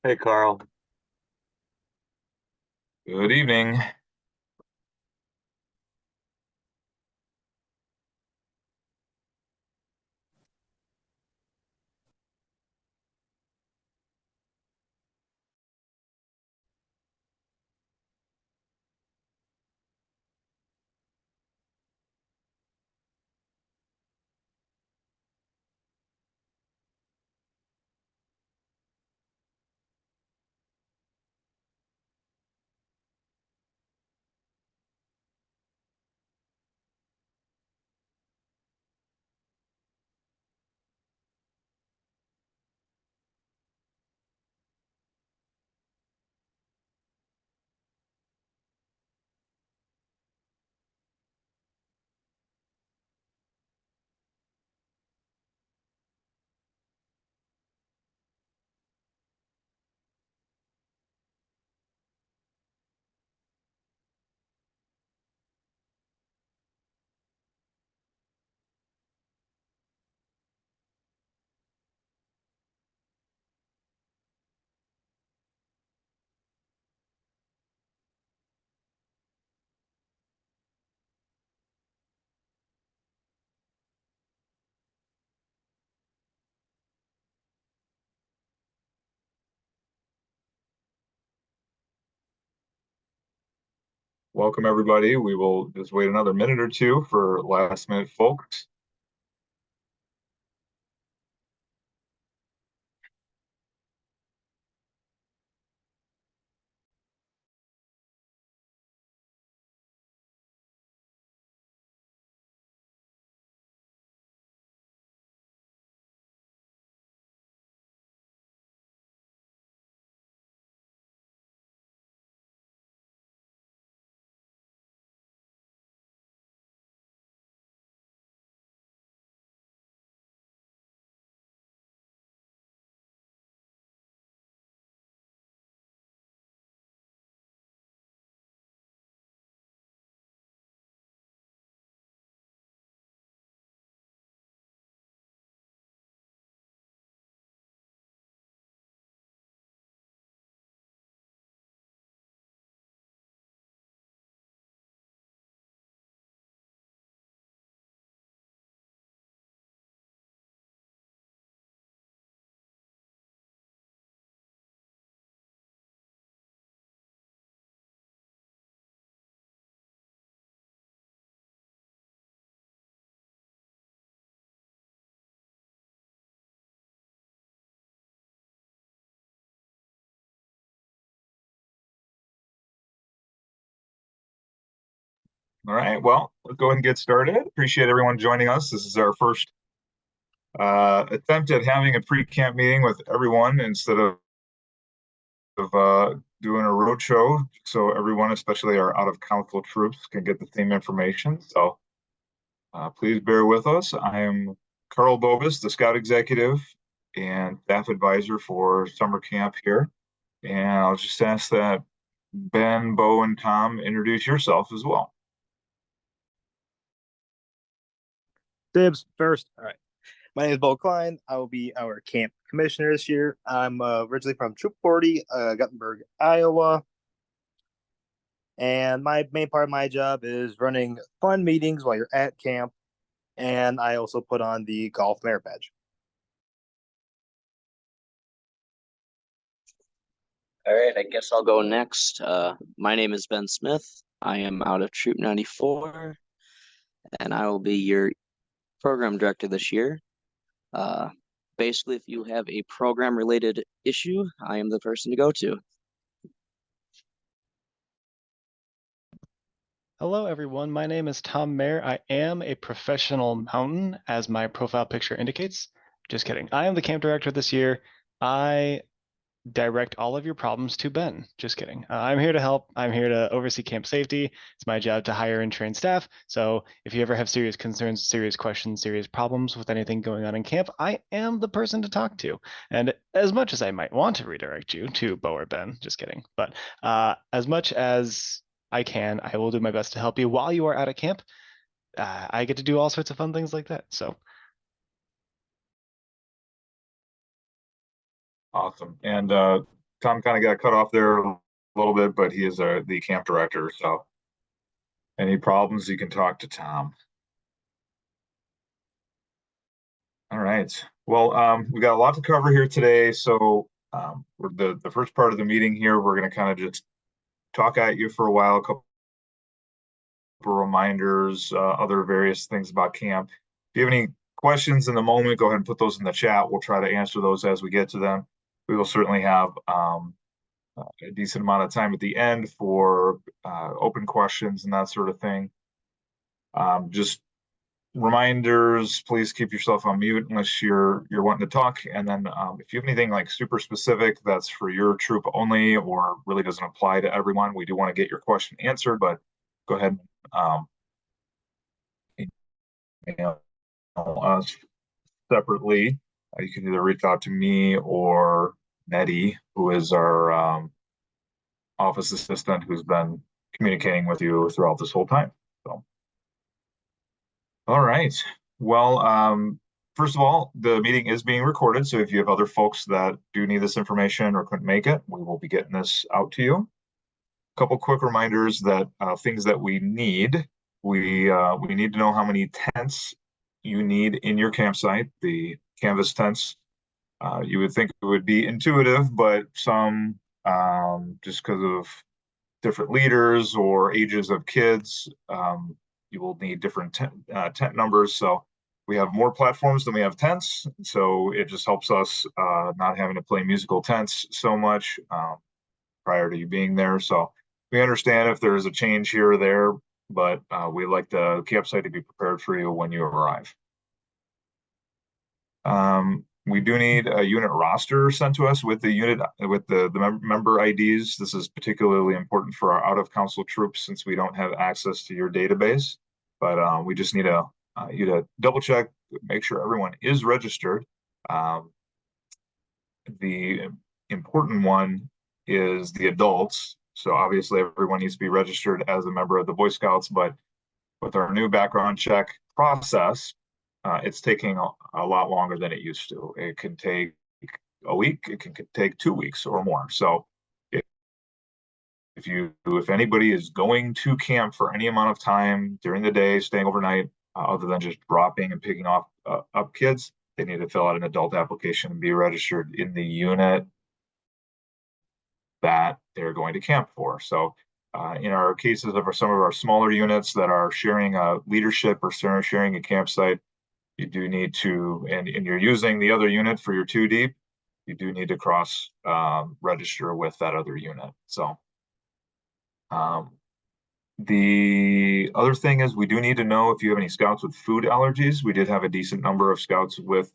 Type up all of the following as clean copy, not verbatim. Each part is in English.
Hey, Carl. Good evening. Welcome, everybody. We will just wait another minute or two for last minute folks. All right, well, let's go ahead and get started. Appreciate everyone joining us. This is our first attempt at having a pre-camp meeting with everyone instead of doing a road show, so everyone, especially our out-of-council troops, can get the same information. So please bear with us. I am Carl Bovis, the Scout Executive and Staff Advisor for summer camp here. And I'll just ask that Ben, Bo, and Tom introduce yourself as well. Dibs first. All right. My name is Bo Klein. I will be our camp commissioner this year. I'm originally from Troop 40, Guttenberg, Iowa. And my main part of my job is running fun meetings while you're at camp. And I also put on the golf merit badge. All right, I guess I'll go next. My name is Ben Smith. I am out of Troop 94, and I will be your program director this year. Uh, Basically, if you have a program-related issue, I am the person to go to. Hello, everyone. My name is Tom Mayer. I am a professional mountain, as my profile picture indicates. Just kidding. I am the camp director this year. I direct all of your problems to Ben. Just kidding. I'm here to help. I'm here to oversee camp safety. It's my job to hire and train staff. So if you ever have serious concerns, serious questions, serious problems with anything going on in camp, I am the person to talk to. And as much as I might want to redirect you to Bo or Ben, just kidding. But as much as I can, I will do my best to help you while you are out at camp. I get to do all sorts of fun things like that. So Awesome. And Tom kind of got cut off there a little bit, but he is the camp director. So any problems, you can talk to Tom. All right. Well, we got a lot to cover here today. So the first part of the meeting here, we're going to kind of just talk at you for a while, a couple reminders, other various things about camp. If you have any questions in the moment, go ahead and put those in the chat. We'll try to answer those as we get to them. We will certainly have a decent amount of time at the end for open questions and that sort of thing. Just reminders, please keep yourself on mute unless you're wanting to talk. And then if you have anything like super specific that's for your troop only or really doesn't apply to everyone, we do want to get your question answered, but go ahead and email us separately. You can either reach out to me or Nettie, who is our office assistant, who's been communicating with you throughout this whole time. So, all right. Well, first of all, the meeting is being recorded. So if you have other folks that do need this information or couldn't make it, we will be getting this out to you. A couple quick reminders that things that we need. We need to know how many tents you need in your campsite, the canvas tents. You would think it would be intuitive, but some, just because of different leaders or ages of kids, you will need different tent numbers. So we have more platforms than we have tents. So it just helps us not having to play musical tents so much prior to you being there. So we understand if there's a change here or there, but we like the campsite to be prepared for you when you arrive. We do need a unit roster sent to us with the unit with the member IDs. This is particularly important for our out of council troops since we don't have access to your database. But we just need you to double check, make sure everyone is registered. The important one is the adults. So obviously everyone needs to be registered as a member of the Boy Scouts, but with our new background check process, it's taking a lot longer than it used to. It can take a week, it can take 2 weeks or more. So if anybody is going to camp for any amount of time during the day, staying overnight, other than just dropping and picking up kids, they need to fill out an adult application and be registered in the unit that they're going to camp for. So in our cases of some of our smaller units that are sharing a leadership or sharing a campsite, you do need to, and you're using the other unit for your 2 deep, you do need to cross register with that other unit. So the other thing is we do need to know if you have any scouts with food allergies. We did have a decent number of scouts with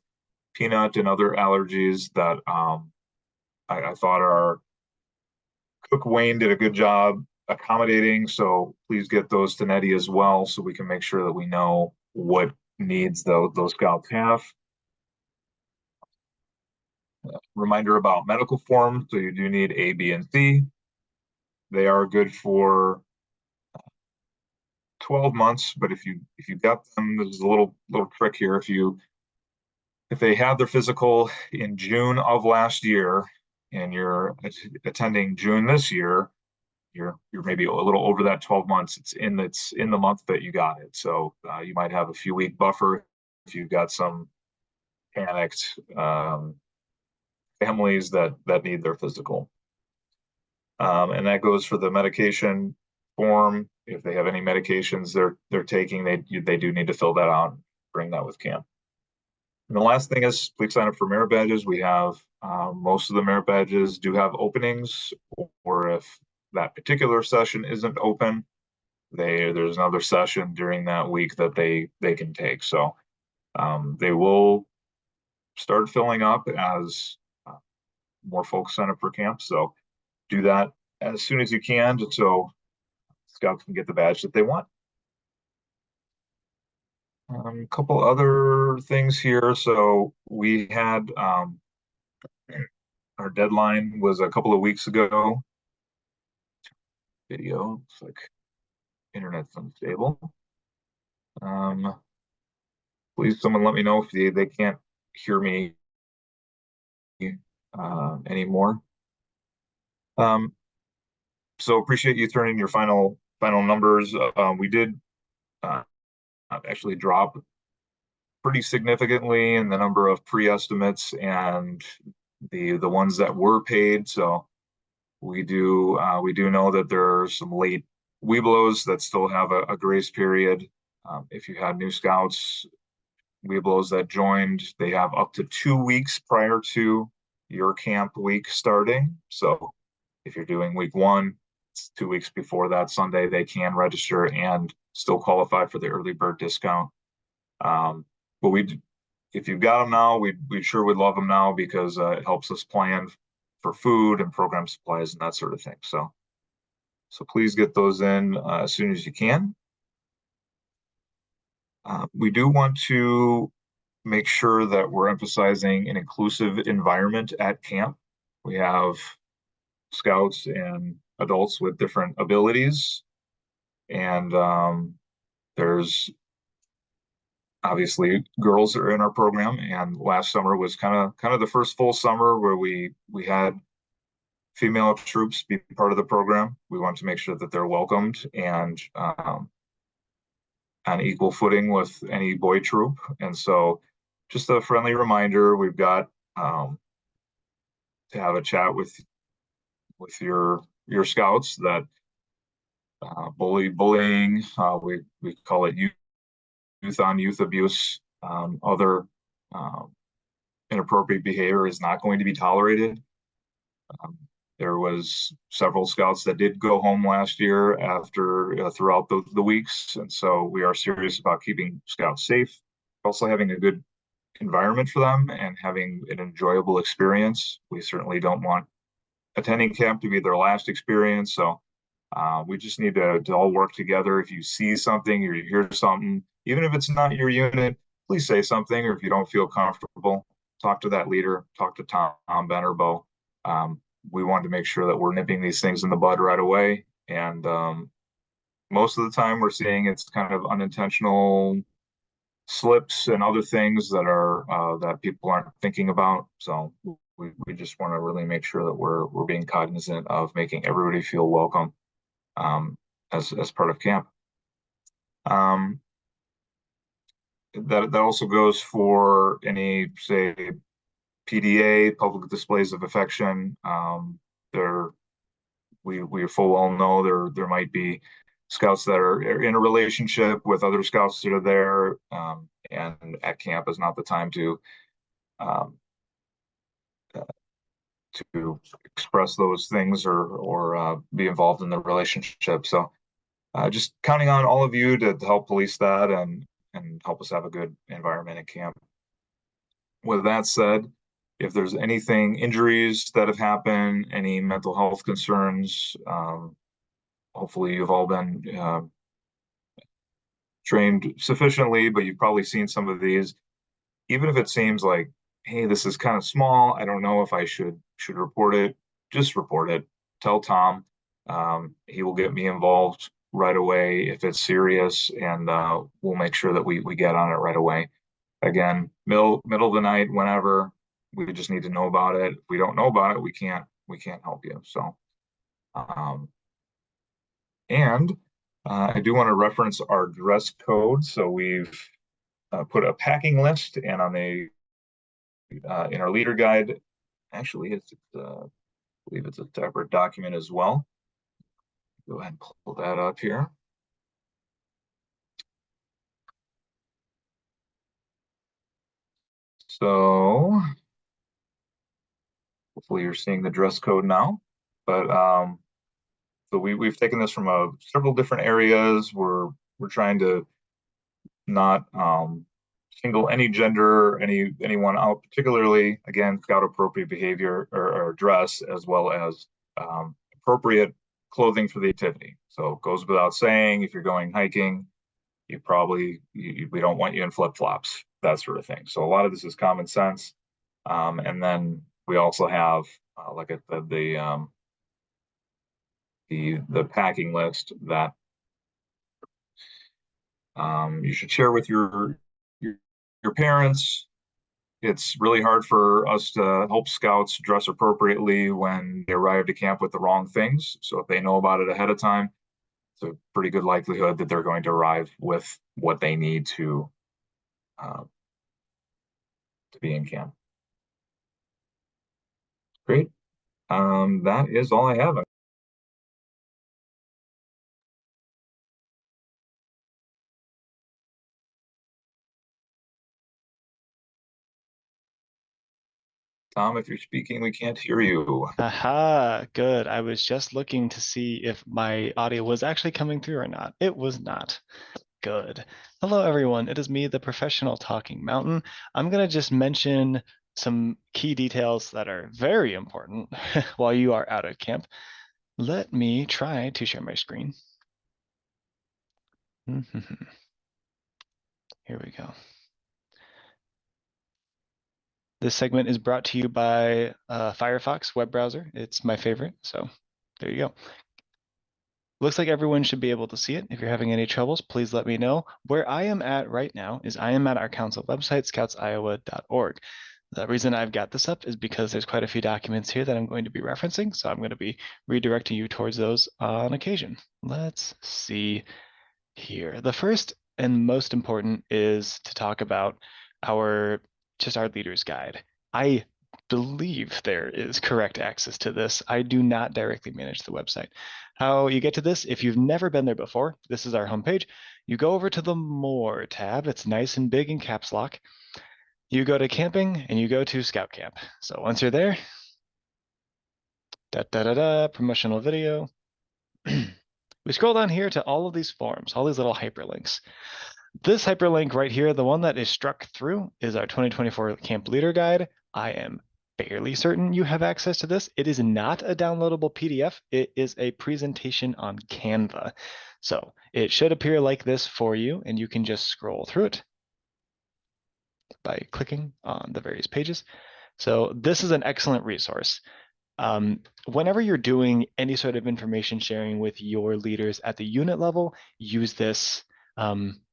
peanut and other allergies that I thought our cook Wayne did a good job accommodating. So please get those to Nettie as well, so we can make sure that we know what needs those scouts have. Reminder about medical forms. So you do need A, B, and C. They are good for 12 months, but if you got them, there's a little trick here. If they had their physical in June of last year and you're attending June this year, you're maybe a little over that 12 months. It's in the month that you got it. So you might have a few week buffer if you've got some panicked families that need their physical. And that goes for the medication form. If they have any medications they're taking, they do need to fill that out, bring that with camp. And the last thing is, please sign up for merit badges. We have most of the merit badges do have openings, or if that particular session isn't open, there's another session during that week that they can take. So they will start filling up as more folks sign up for camp. So do that as soon as you can, just so scouts can get the badge that they want. A couple other things here. So we had our deadline was a couple of weeks ago. Video, looks like internet's unstable. Please, someone let me know if they can't hear me anymore. So appreciate you turning your final numbers. We did actually drop pretty significantly in the number of pre-estimates and the ones that were paid. So we do know that there are some late Webelos that still have a grace period. If you had new scouts, Webelos that joined, they have up to 2 weeks prior to your camp week starting. So if you're doing week 1, it's 2 weeks before that Sunday, they can register and still qualify for the early bird discount. But if you've got them now, we sure would love them now, because it helps us plan for food and program supplies and that sort of thing. So please get those in as soon as you can. We do want to make sure that we're emphasizing an inclusive environment at camp. We have scouts and adults with different abilities, and there's obviously girls that are in our program, and last summer was kind of the first full summer where we had female troops be part of the program. We want to make sure that they're welcomed and on equal footing with any boy troop. And so just a friendly reminder, we've got to have a chat with your scouts that bullying, we call it youth on youth abuse, other inappropriate behavior is not going to be tolerated. There was several scouts that did go home last year after throughout the weeks, and so we are serious about keeping scouts safe, also having a good environment for them and having an enjoyable experience. We certainly don't want attending camp to be their last experience, so we just need to all work together. If you see something or you hear something, even if it's not your unit, please say something, or if you don't feel comfortable, talk to that leader, talk to Tom, Ben, or Bo. We want to make sure that we're nipping these things in the bud right away. And most of the time we're seeing it's kind of unintentional slips and other things that are that people aren't thinking about. So we just want to really make sure that we're being cognizant of making everybody feel welcome as part of camp. That also goes for any, say, PDA, public displays of affection. We full well know there might be scouts that are in a relationship with other scouts that are there, and at camp is not the time to express those things or be involved in the relationship. So just counting on all of you to help police that and help us have a good environment at camp. With that said, if there's anything, injuries that have happened, any mental health concerns, hopefully you've all been trained sufficiently, but you've probably seen some of these. Even if it seems like, hey, this is kind of small, I don't know if I should report it, just report it. Tell Tom. He will get me involved right away if it's serious, and we'll make sure that we get on it right away. Again, middle of the night, whenever, we just need to know about it. If we don't know about it, we can't help you. So, and I do want to reference our dress code. So we've put a packing list, and on the in our leader guide, actually, it's I believe it's a separate document as well. Go ahead and pull that up here. So hopefully you're seeing the dress code now, but so we've taken this from several different areas. We're trying to not single any gender, anyone out particularly. Again, scout appropriate behavior or dress, as well as appropriate clothing for the activity. So it goes without saying, if you're going hiking, we don't want you in flip-flops, that sort of thing. So a lot of this is common sense. And then we also have, like I said, the packing list that you should share with your parents, it's really hard for us to help scouts dress appropriately when they arrive to camp with the wrong things. So if they know about it ahead of time, it's a pretty good likelihood that they're going to arrive with what they need to be in camp. Great. That is all I have. Tom, if you're speaking, we can't hear you. Aha, good. I was just looking to see if my audio was actually coming through or not. It was not. Good. Hello, everyone. It is me, the professional talking mountain. I'm going to just mention some key details that are very important while you are out at camp. Let me try to share my screen. Here we go. This segment is brought to you by Firefox web browser. It's my favorite, so there you go. Looks like everyone should be able to see it. If you're having any troubles, please let me know. Where I am at right now is I am at our council website, scoutsiowa.org. The reason I've got this up is because there's quite a few documents here that I'm going to be referencing, so I'm going to be redirecting you towards those on occasion. Let's see here. The first and most important is to talk about our leader's guide. I believe there is correct access to this. I do not directly manage the website. How you get to this, if you've never been there before, this is our homepage. You go over to the More tab. It's nice and big in caps lock. You go to camping and you go to Scout Camp. So once you're there, promotional video. We scroll down here to all of these forms, all these little hyperlinks. This hyperlink right here, the one that is struck through, is our 2024 Camp Leader Guide. I am fairly certain you have access to this. It is not a downloadable PDF. It is a presentation on Canva. So it should appear like this for you, and you can just scroll through it by clicking on the various pages. So this is an excellent resource. Whenever you're doing any sort of information sharing with your leaders at the unit level, use this.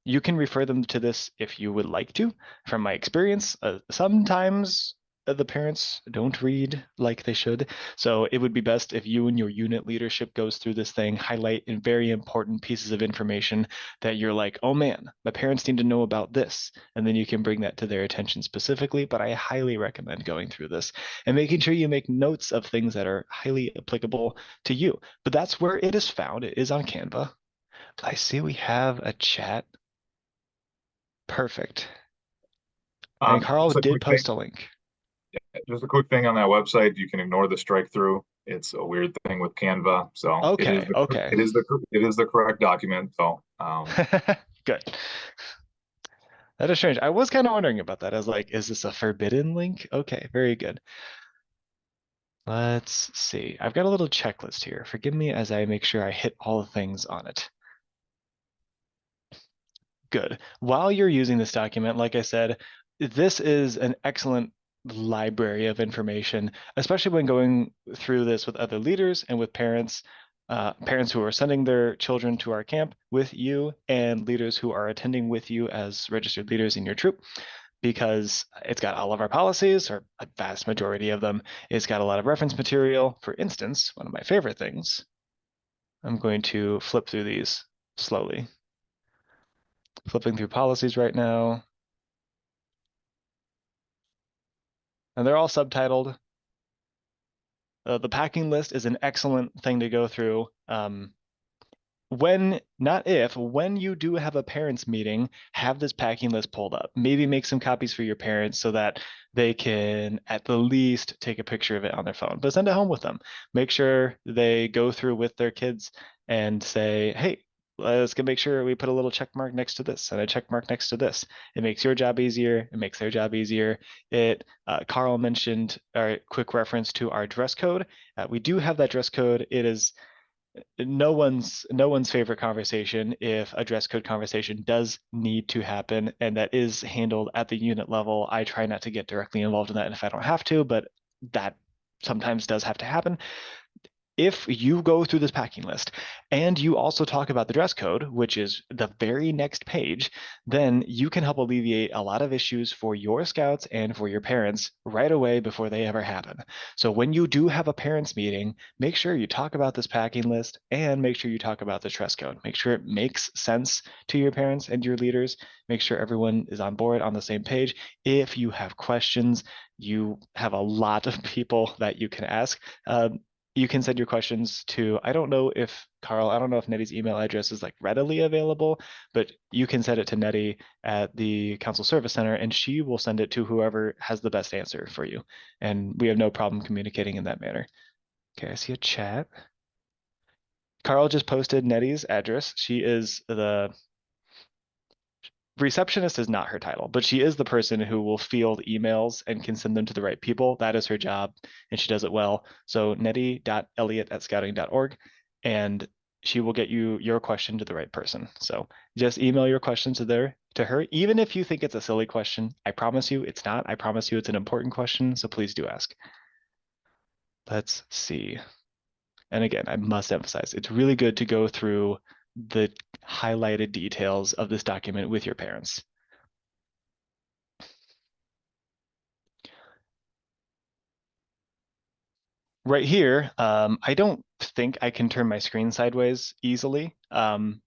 You can refer them to this if you would like to. From my experience, sometimes the parents don't read like they should. So it would be best if you and your unit leadership goes through this thing, highlight in very important pieces of information that you're like, oh man, my parents need to know about this. And then you can bring that to their attention specifically. But I highly recommend going through this and making sure you make notes of things that are highly applicable to you. But that's where it is found. It is on Canva. I see we have a chat. Perfect. And Carl did post a link. Just a quick thing on that website, you can ignore the strike through. It's a weird thing with Canva. So okay, it is the correct document. So good. That is strange. I was kind of wondering about that. I was like, is this a forbidden link? Okay, very good. Let's see. I've got a little checklist here. Forgive me as I make sure I hit all the things on it. Good. While you're using this document, like I said, this is an excellent library of information, especially when going through this with other leaders and with parents, parents who are sending their children to our camp with you and leaders who are attending with you as registered leaders in your troop, because it's got all of our policies, or a vast majority of them. It's got a lot of reference material. For instance, one of my favorite things, I'm going to flip through these slowly. Flipping through policies right now. And they're all subtitled. The packing list is an excellent thing to go through. When you do have a parents meeting, have this packing list pulled up. Maybe make some copies for your parents so that they can at the least take a picture of it on their phone, but send it home with them. Make sure they go through with their kids and say, hey, let's make sure we put a little check mark next to this and a check mark next to this. It makes your job easier. It makes their job easier. Carl mentioned a quick reference to our dress code. We do have that dress code. It is no one's favorite conversation if a dress code conversation does need to happen, and that is handled at the unit level. I try not to get directly involved in that if I don't have to, but that sometimes does have to happen. if you go through this packing list and you also talk about the dress code, which is the very next page, then you can help alleviate a lot of issues for your scouts and for your parents right away before they ever happen. So when you do have a parents meeting, make sure you talk about this packing list and make sure you talk about the dress code. Make sure it makes sense to your parents and your leaders. Make sure everyone is on board on the same page. If you have questions, you have a lot of people that you can ask. You can send your questions to, I don't know if Nettie's email address is like readily available, but you can send it to Nettie at the Council Service Center and she will send it to whoever has the best answer for you. And we have no problem communicating in that manner. Okay, I see a chat. Carl just posted Nettie's address. She is the receptionist is not her title, but she is the person who will field emails and can send them to the right people. That is her job, and she does it well. So nettie.elliott@scouting.org, and she will get you your question to the right person. So just email your question to her, even if you think it's a silly question. I promise you it's not. I promise you it's an important question, so please do ask. Let's see. And again, I must emphasize, it's really good to go through the highlighted details of this document with your parents. Right here, I don't think I can turn my screen sideways easily.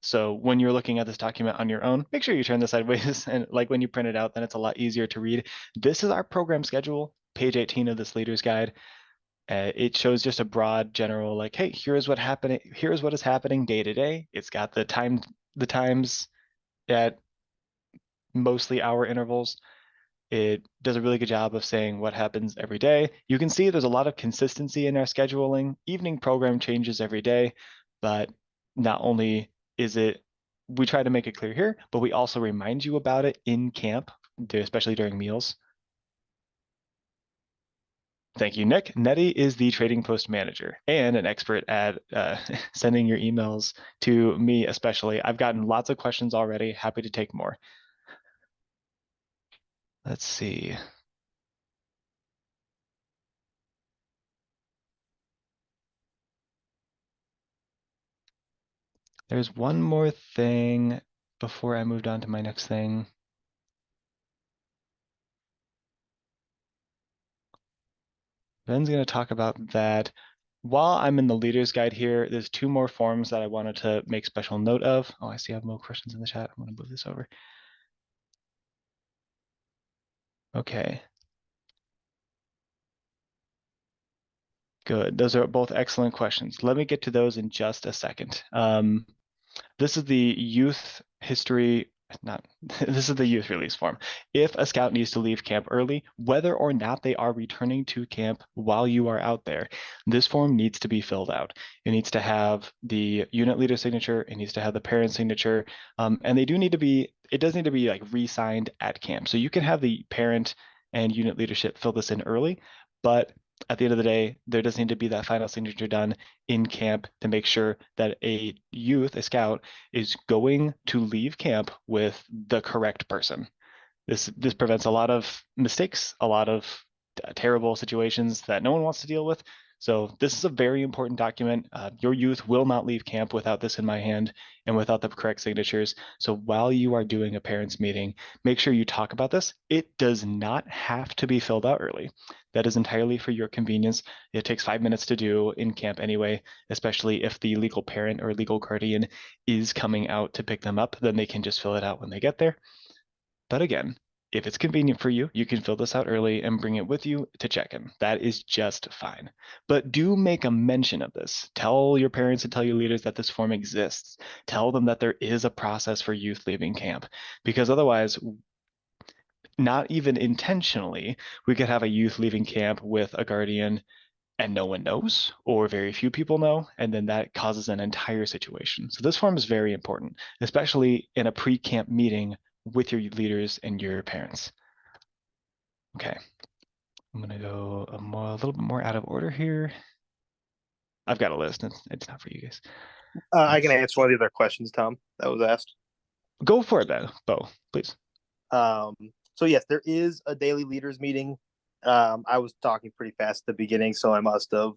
So when you're looking at this document on your own, make sure you turn this sideways. And like when you print it out, then it's a lot easier to read. This is our program schedule, page 18 of this leader's guide. It shows just a broad general, like, hey, here's what is happening day to day. It's got the times at mostly hour intervals. It does a really good job of saying what happens every day. You can see there's a lot of consistency in our scheduling. Evening program changes every day, but not only is it, we try to make it clear here, but we also remind you about it in camp, especially during meals. Thank you, Nick. Nettie is the trading post manager and an expert at sending your emails to me especially. I've gotten lots of questions already. Happy to take more. Let's see. There's one more thing before I moved on to my next thing. Ben's going to talk about that. While I'm in the leader's guide here, there's two more forms that I wanted to make special note of. Oh, I see I have more questions in the chat. I'm going to move this over. Okay. Good. Those are both excellent questions. Let me get to those in just a second. This is the youth history, this is the youth release form. If a scout needs to leave camp early, whether or not they are returning to camp while you are out there, this form needs to be filled out. It needs to have the unit leader signature, it needs to have the parent signature, and they do need to be, it does need to be like re-signed at camp. So you can have the parent and unit leadership fill this in early, but at the end of the day, there does need to be that final signature done in camp to make sure that a scout, is going to leave camp with the correct person. This prevents a lot of mistakes, a lot of terrible situations that no one wants to deal with. So this is a very important document. Your youth will not leave camp without this in my hand and without the correct signatures. So while you are doing a parents meeting, make sure you talk about this. It does not have to be filled out early. That is entirely for your convenience. It takes 5 minutes to do in camp anyway, especially if the legal parent or legal guardian is coming out to pick them up, then they can just fill it out when they get there. But again, if it's convenient for you, you can fill this out early and bring it with you to check-in. That is just fine. But do make a mention of this. Tell your parents and tell your leaders that this form exists. Tell them that there is a process for youth leaving camp, because otherwise, not even intentionally, we could have a youth leaving camp with a guardian and no one knows, or very few people know, and then that causes an entire situation. So this form is very important, especially in a pre-camp meeting with your leaders and your parents. Okay, I'm gonna go a little bit more out of order here. I've got a list, it's not for you guys. I can answer one of the other questions, Tom, that was asked. Go for it, then, Bo, please. So yes, there is a daily leaders meeting. I was talking pretty fast at the beginning, so I must have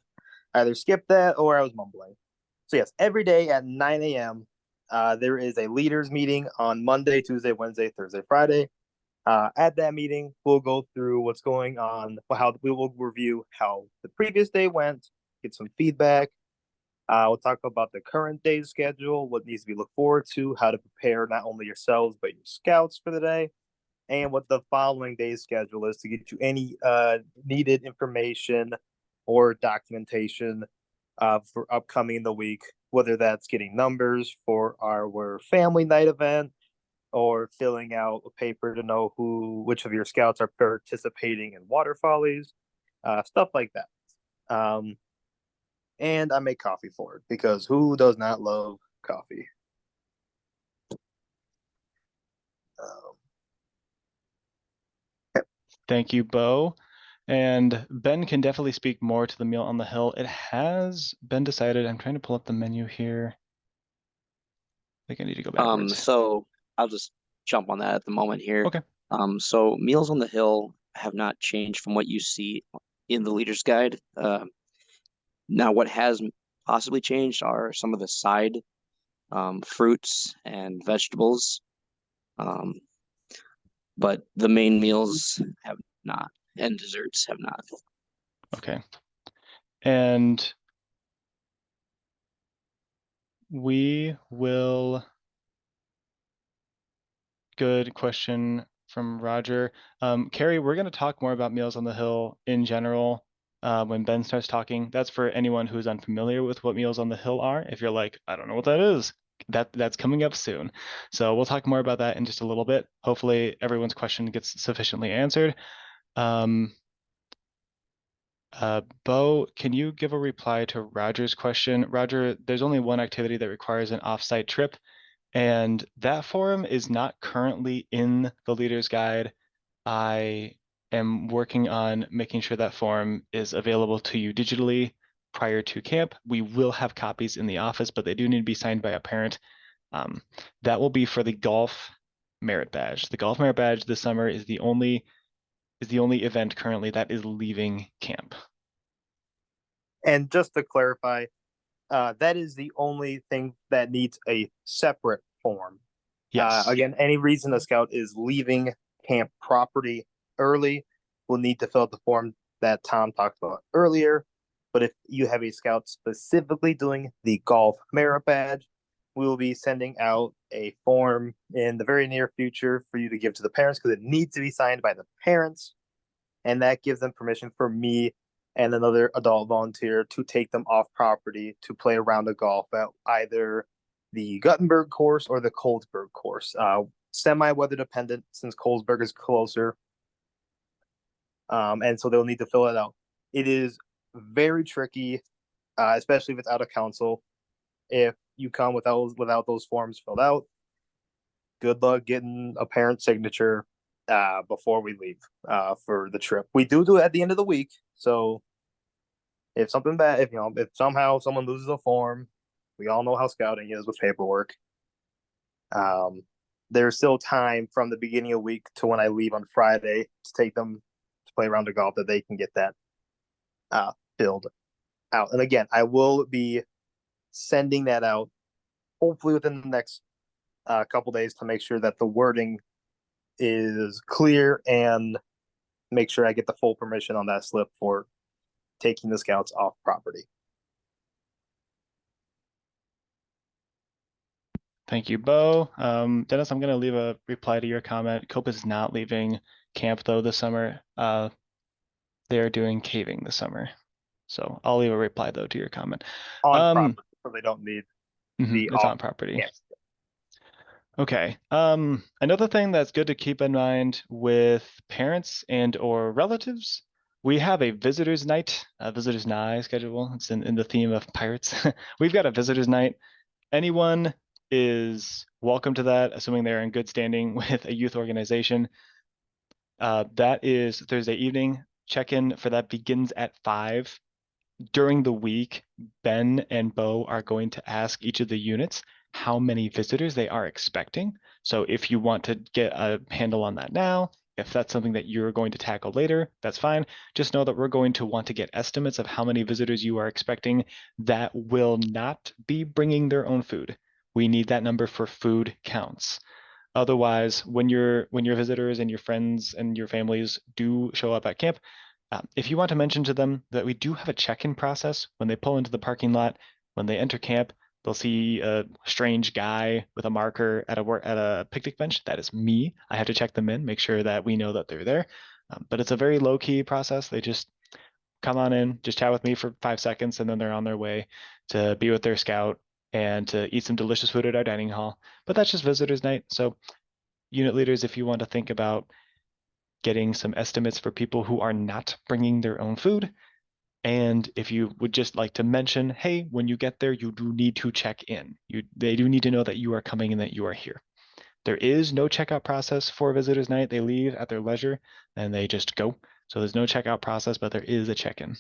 either skipped that or I was mumbling. So yes, every day at 9 a.m. There is a leaders meeting on Monday, Tuesday, Wednesday, Thursday, Friday. At that meeting, we'll go through what's going on, how we will review how the previous day went, get some feedback. We'll talk about the current day's schedule, what needs to be looked forward to, how to prepare not only yourselves but your scouts for the day, and what the following day's schedule is to get you any needed information or documentation for upcoming in the week, whether that's getting numbers for our family night event or filling out a paper to know which of your scouts are participating in water follies, stuff like that. And I make coffee for it because who does not love coffee? Thank you, Bo. And Ben can definitely speak more to the meal on the hill. It has been decided. I'm trying to pull up the menu here. I think I need to go backwards. So I'll just jump on that at the moment here. Okay. So Meals on the Hill have not changed from what you see in the leader's guide. Now what has possibly changed are some of the side fruits and vegetables. But the main meals have not, and desserts have not. Okay. And we will. Good question from Roger. Carrie, we're going to talk more about Meals on the Hill in general when Ben starts talking. That's for anyone who's unfamiliar with what Meals on the Hill are. If you're like, I don't know what that is, that's coming up soon. So we'll talk more about that in just a little bit. Hopefully everyone's question gets sufficiently answered. Bo, can you give a reply to Roger's question? Roger, there's only one activity that requires an offsite trip, and that forum is not currently in the leader's guide. I am working on making sure that forum is available to you digitally prior to camp. We will have copies in the office, but they do need to be signed by a parent. That will be for the golf merit badge. The golf merit badge this summer is the only event currently that is leaving camp. And just to clarify, that is the only thing that needs a separate form. Yes. Again, any reason a scout is leaving camp property early will need to fill out the form that Tom talked about earlier. But if you have a scout specifically doing the golf merit badge, we will be sending out a form in the very near future for you to give to the parents because it needs to be signed by the parents. And that gives them permission for me and another adult volunteer to take them off property to play a round of golf at either the Guttenberg course or the Colesberg course. Semi-weather dependent since Colesberg is closer. And so they'll need to fill it out. It is very tricky, especially if it's out of council. If you come without those forms filled out, good luck getting a parent signature before we leave for the trip. We do it at the end of the week. So if something bad, if somehow someone loses a form, we all know how scouting is with paperwork. There's still time from the beginning of the week to when I leave on Friday to take them to play a round of golf that they can get that filled out. And again, I will be sending that out hopefully within the next couple days to make sure that the wording is clear and make sure I get the full permission on that slip for taking the scouts off property. Thank you, Bo. Dennis, I'm going to leave a reply to your comment. Cope is not leaving camp though this summer. They are doing caving this summer. So I'll leave a reply though to your comment. On property, so they don't need the it's on property. Yes. Okay. Another thing that's good to keep in mind with parents and or relatives, we have a visitors night, a visitors night schedule. It's in the theme of pirates. We've got a visitors night. Anyone is welcome to that, assuming they're in good standing with a youth organization. That is Thursday evening. Check-in for that begins at 5. During the week, Ben and Bo are going to ask each of the units how many visitors they are expecting. So if you want to get a handle on that now, If that's something that you're going to tackle later, that's fine. Just know that we're going to want to get estimates of how many visitors you are expecting that will not be bringing their own food. We need that number for food counts. Otherwise, when your visitors and your friends and your families do show up at camp, if you want to mention to them that we do have a check-in process when they pull into the parking lot, when they enter camp, they'll see a strange guy with a marker at a picnic bench. That is me. I have to check them in, make sure that we know that they're there. But it's a very low-key process. They just come on in, just chat with me for 5 seconds, and then they're on their way to be with their scout and to eat some delicious food at our dining hall. But that's just visitors night. So unit leaders, if you want to think about getting some estimates for people who are not bringing their own food, and if you would just like to mention, hey, when you get there, you do need to check in. They do need to know that you are coming and that you are here. There is no checkout process for visitors night. They leave at their leisure and they just go. So there's no checkout process, but there is a check-in.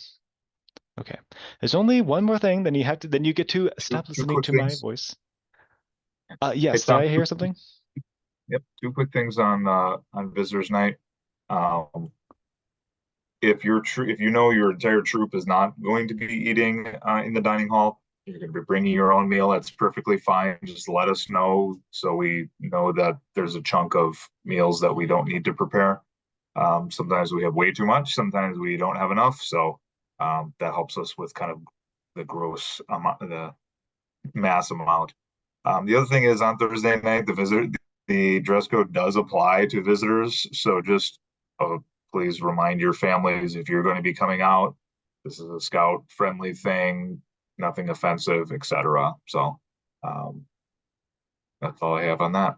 Okay. There's only one more thing, then you get to stop Two listening quick to my things. voice. Hey, Yes, did Tom, I hear something? Yep, two quick things on visitors night. If you know your entire troop is not going to be eating in the dining hall, you're going to be bringing your own meal. That's perfectly fine. Just let us know so we know that there's a chunk of meals that we don't need to prepare. Sometimes we have way too much. Sometimes we don't have enough. So that helps us with kind of the gross amount, the mass amount. The other thing is on Thursday night, the dress code does apply to visitors. So just please remind your families if you're going to be coming out, this is a scout friendly thing, nothing offensive, etc. So that's all I have on that.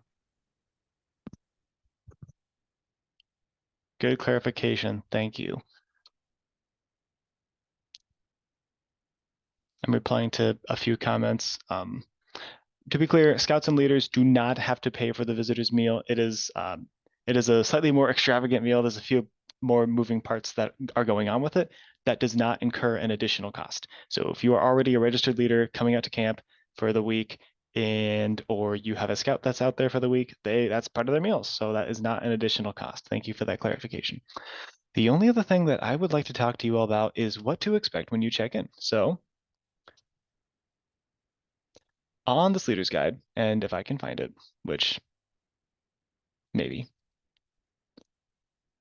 Good clarification. Thank you. I'm replying to a few comments. To be clear, scouts and leaders do not have to pay for the visitor's meal. It is a slightly more extravagant meal. There's a few more moving parts that are going on with it. That does not incur an additional cost. So if you are already a registered leader coming out to camp for the week or you have a scout that's out there for the week, that's part of their meals. So that is not an additional cost. Thank you for that clarification. The only other thing that I would like to talk to you all about is what to expect when you check in. So on this leader's guide, and if I can find it, which maybe,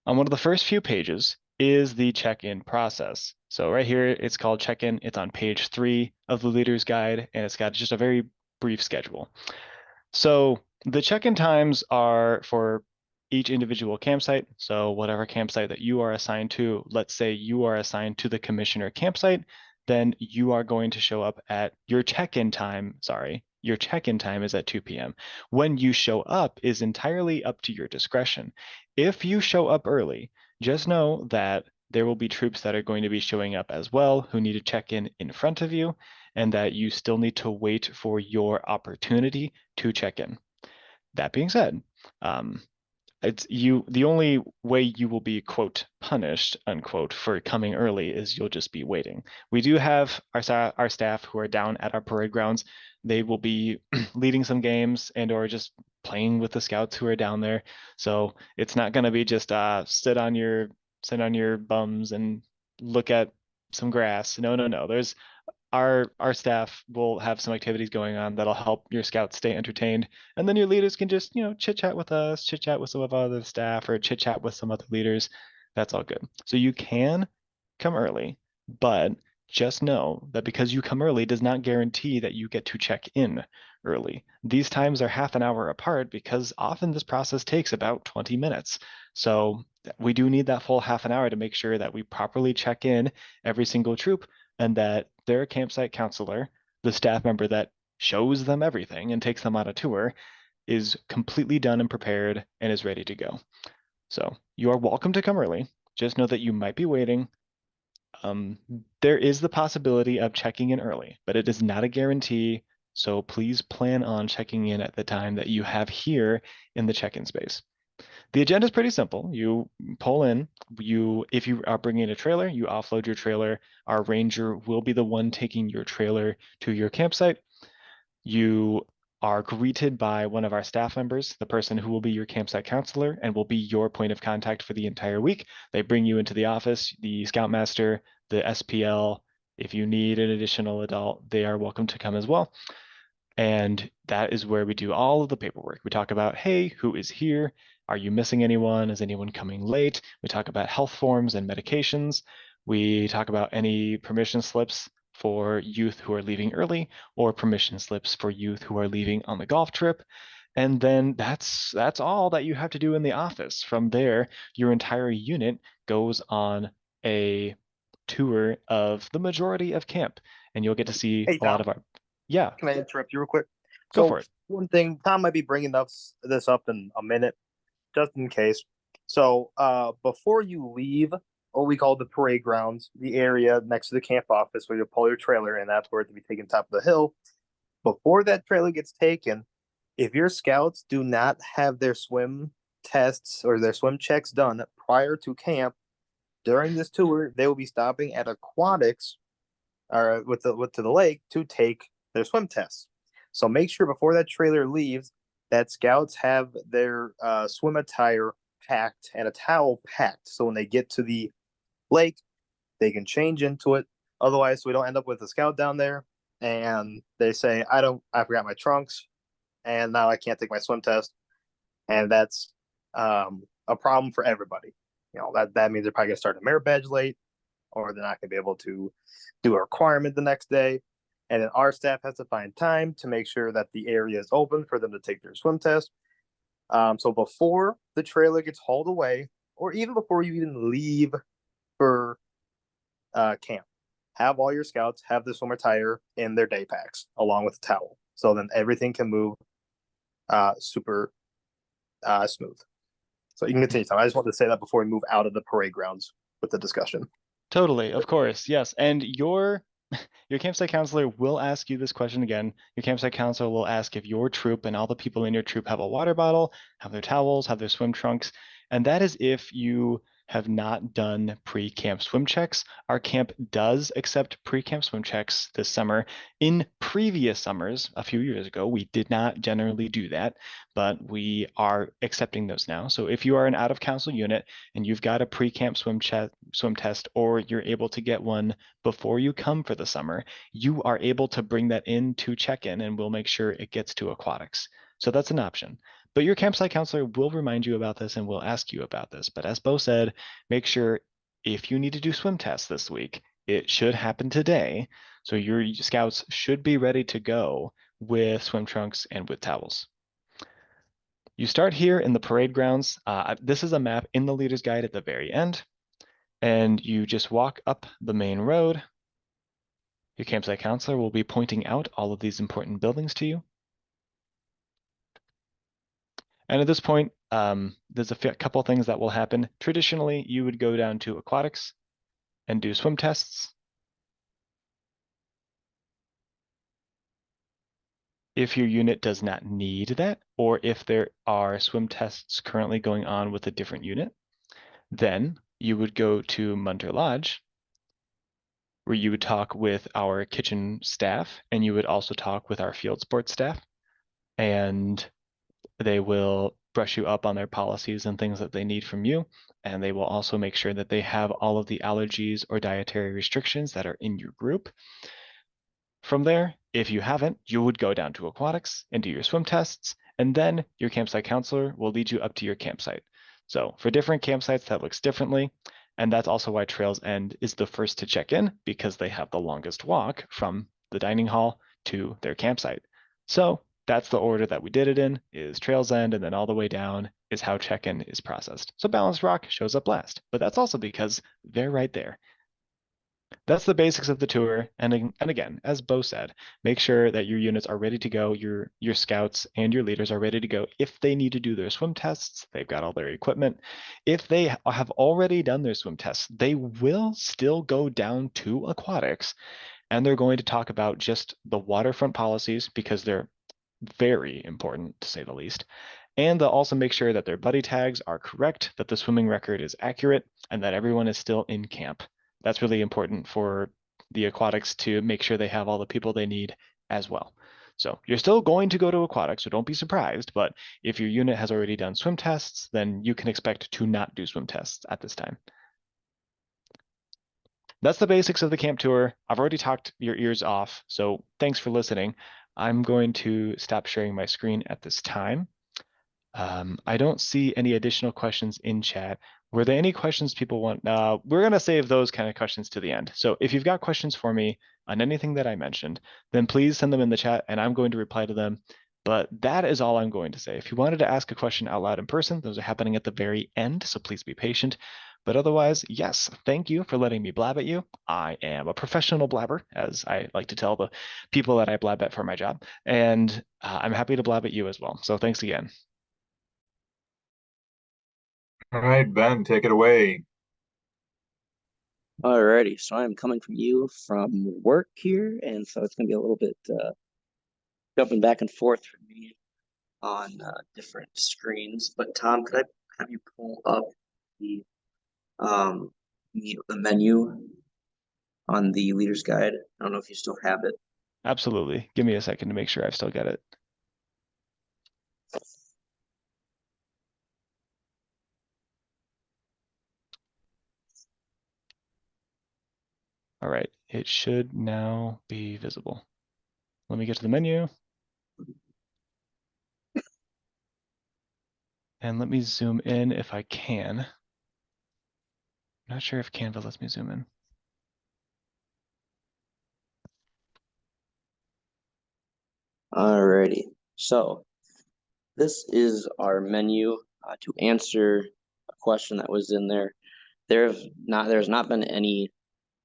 on one of the first few pages is the check-in process. So right here, it's called check-in. It's on page 3 of the leader's guide, and it's got just a very brief schedule. So the check-in times are for each individual campsite. So whatever campsite that you are assigned to, let's say you are assigned to the commissioner campsite, then you are going to show up at your check-in time. Sorry, your check-in time is at 2 p.m. When you show up is entirely up to your discretion. If you show up early, just know that there will be troops that are going to be showing up as well who need to check in front of you, and that you still need to wait for your opportunity to check in. That being said, the only way you will be, quote, punished, unquote, for coming early is you'll just be waiting. We do have our staff who are down at our parade grounds. They will be leading some games and or just playing with the scouts who are down there. So it's not going to be just sit on your bums and look at some grass. No. There's our staff will have some activities going on that'll help your scouts stay entertained. And then your leaders can just, chit chat with us, chit chat with some of our other staff, or chit chat with some other leaders. That's all good. So you can come early, but just know that because you come early does not guarantee that you get to check in early. These times are half an hour apart because often this process takes about 20 minutes. So we do need that full half an hour to make sure that we properly check in every single troop and that their campsite counselor, the staff member that shows them everything and takes them on a tour, is completely done and prepared and is ready to go. So you are welcome to come early. Just know that you might be waiting. There is the possibility of checking in early, but it is not a guarantee. So please plan on checking in at the time that you have here in the check-in space. The agenda is pretty simple. You pull in, if you are bringing a trailer, you offload your trailer. Our ranger will be the one taking your trailer to your campsite. You are greeted by one of our staff members, the person who will be your campsite counselor and will be your point of contact for the entire week. They bring you into the office, the scoutmaster, the SPL. If you need an additional adult, they are welcome to come as well. And that is where we do all of the paperwork. We talk about, hey, who is here? Are you missing anyone? Is anyone coming late? We talk about health forms and medications. We talk about any permission slips for youth who are leaving early or permission slips for youth who are leaving on the golf trip. And then that's all that you have to do in the office. From there, your entire unit goes on a tour of the majority of camp, and you'll get to see Hey, a lot Tom. of our, yeah, Can I interrupt you real quick? go So for it. one thing, Tom might be bringing this up in a minute, just in case. So before you leave what we call the parade grounds, the area next to the camp office where you'll pull your trailer and that's where it to be taken top of the hill. Before that trailer gets taken, if your scouts do not have their swim tests or their swim checks done prior to camp, during this tour, they will be stopping at aquatics or to the lake to take their swim tests. So make sure before that trailer leaves that scouts have their swim attire packed and a towel packed. So when they get to the lake, they can change into it. Otherwise, we don't end up with a scout down there and they say, I forgot my trunks and now I can't take my swim test. And that's a problem for everybody. You know, that means they're probably gonna start a merit badge late, or they're not gonna be able to do a requirement the next day. And then our staff has to find time to make sure that the area is open for them to take their swim test. So before the trailer gets hauled away, or even before you even leave for camp, have all your scouts have the swim attire in their day packs along with the towel. So then everything can move super smooth. So you can continue, Tom. I just wanted to say that before we move out of the parade grounds with the discussion. Totally, of course, yes. And your campsite counselor will ask you this question again. Your campsite counselor will ask if your troop and all the people in your troop have a water bottle, have their towels, have their swim trunks. And that is if you have not done pre-camp swim checks. Our camp does accept pre-camp swim checks this summer. In previous summers, a few years ago, we did not generally do that, but we are accepting those now. So if you are an out-of-council unit and you've got a pre-camp swim test, or you're able to get one before you come for the summer, you are able to bring that in to check-in and we'll make sure it gets to aquatics. So that's an option. But your campsite counselor will remind you about this and will ask you about this. But as Bo said, make sure if you need to do swim tests this week, it should happen today. So your scouts should be ready to go with swim trunks and with towels. You start here in the parade grounds. This is a map in the leader's guide at the very end. And you just walk up the main road. Your campsite counselor will be pointing out all of these important buildings to you. And at this point, there's a couple things that will happen. Traditionally, you would go down to aquatics and do swim tests. If your unit does not need that, or if there are swim tests currently going on with a different unit, then you would go to Munter Lodge, where you would talk with our kitchen staff, and you would also talk with our field sports staff. And they will brush you up on their policies and things that they need from you. And they will also make sure that they have all of the allergies or dietary restrictions that are in your group. From there, if you haven't, you would go down to aquatics and do your swim tests, and then your campsite counselor will lead you up to your campsite. So for different campsites, that looks differently. And that's also why Trails End is the first to check in, because they have the longest walk from the dining hall to their campsite. So that's the order that we did it in, is Trails End, and then all the way down is how check-in is processed. So Balanced Rock shows up last, but that's also because they're right there. That's the basics of the tour. And again, as Bo said, make sure that your units are ready to go. Your scouts and your leaders are ready to go. If they need to do their swim tests, they've got all their equipment. If they have already done their swim tests, they will still go down to aquatics, and they're going to talk about just the waterfront policies because they're very important, to say the least. And they'll also make sure that their buddy tags are correct, that the swimming record is accurate, and that everyone is still in camp. That's really important for the aquatics to make sure they have all the people they need as well. So you're still going to go to aquatic, so don't be surprised. But if your unit has already done swim tests, then you can expect to not do swim tests at this time. That's the basics of the camp tour. I've already talked your ears off, so thanks for listening. I'm going to stop sharing my screen at this time. I don't see any additional questions in chat. Were there any questions people want? We're going to save those kind of questions to the end. So if you've got questions for me on anything that I mentioned, then please send them in the chat and I'm going to reply to them. But that is all I'm going to say. If you wanted to ask a question out loud in person, those are happening at the very end, so please be patient. But otherwise, yes, thank you for letting me blab at you. I am a professional blabber, as I like to tell the people that I blab at for my job. And I'm happy to blab at you as well. So thanks again. All right, Ben, take it away. Alrighty, so I'm coming from you from work here, and so it's gonna be a little bit jumping back and forth for me on different screens. But Tom, could I have you pull up the um the menu on the leader's guide? I don't know if you still have it. Absolutely. Give me a second to make sure I've still got it. All right, it should now be visible. Let me get to the menu. And let me zoom in if I can. I'm not sure if Canva lets me zoom in. Alrighty, so this is our menu to answer a question that was in there. There's not been any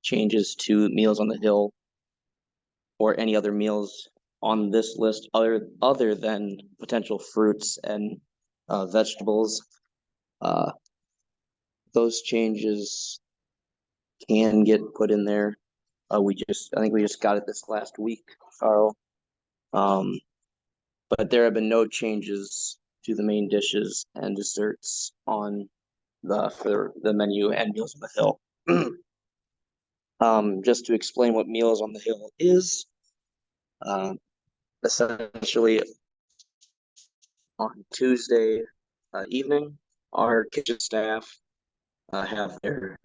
changes to Meals on the Hill or any other meals on this list other than potential fruits and vegetables. Those changes can get put in there. I think we just got it this last week, Carl. But there have been no changes to the main dishes and desserts on for the menu and Meals on the Hill. Just to explain what Meals on the Hill is, essentially on Tuesday evening, our kitchen staff have their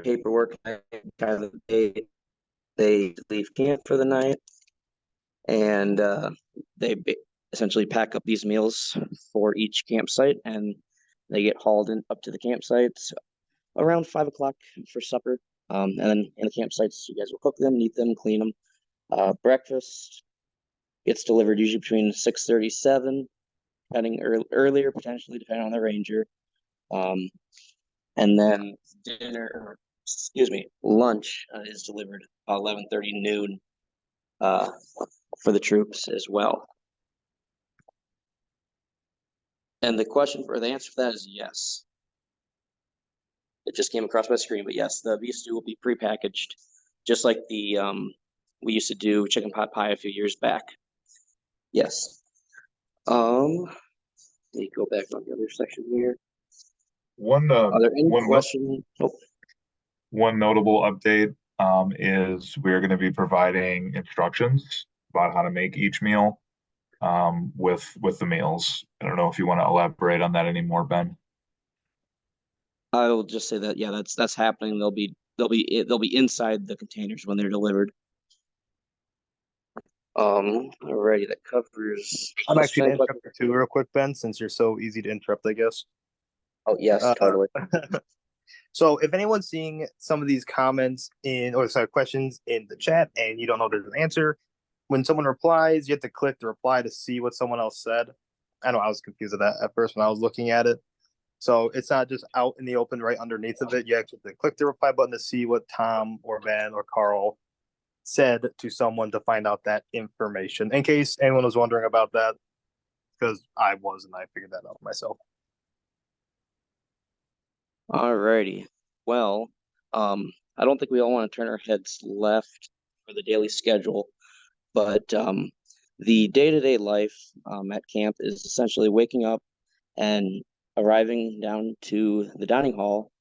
paperwork kind of they leave camp for the night, and they essentially pack up these meals for each campsite, and they get hauled in up to the campsites around 5 o'clock for supper. And then in the campsites, you guys will cook them, eat them, clean them. Breakfast gets delivered usually between 6:37, depending earlier potentially depending on the ranger. And then lunch is delivered 11:30 noon for the troops as well. And the answer for that is yes. It just came across my screen, but yes, the beef stew will be prepackaged, just like the we used to do chicken pot pie a few years back. Yes. Let me go back on the other section here. Are there any questions? One notable update is we're going to be providing instructions about how to make each meal with the meals. I don't know if you want to elaborate on that anymore, Ben. I will just say that that's happening. They'll be inside the containers when they're delivered. Alrighty, that covers. I'm actually gonna interrupt you too, real quick, Ben, since you're so easy to interrupt, I guess. Oh yes, totally. So if anyone's seeing some of these comments questions in the chat and you don't know there's an answer, when someone replies, you have to click the reply to see what someone else said. I know I was confused at that at first when I was looking at it. So it's not just out in the open right underneath of it. You actually have to click the reply button to see what Tom or Ben or Carl said to someone to find out that information. In case anyone was wondering about that, because I was and I figured that out myself. Alrighty. Well, I don't think we all want to turn our heads left for the daily schedule, but the day-to-day life at camp is essentially waking up and arriving down to the dining hall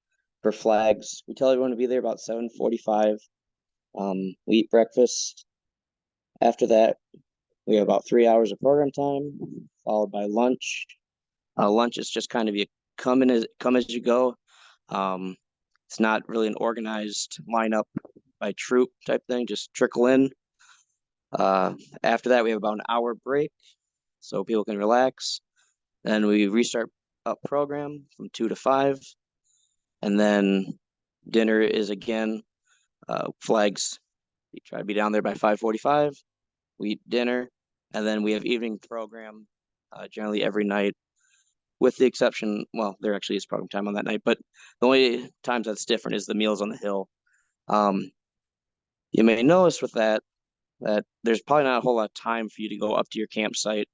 for flags. We tell everyone to be there about 7:45. We eat breakfast. After that, We have about 3 hours of program time, followed by lunch. Lunch is just kind of you come as you go. It's not really an organized lineup by troop type thing, just trickle in. After that, we have about an hour break so people can relax. Then we restart up program from 2 to 5. And then dinner is again flags. We try to be down there by 5:45. We eat dinner, and then we have evening program generally every night, with the exception, well, there actually is program time on that night, but the only times that's different is the meals on the hill. You may notice with that there's probably not a whole lot of time for you to go up to your campsite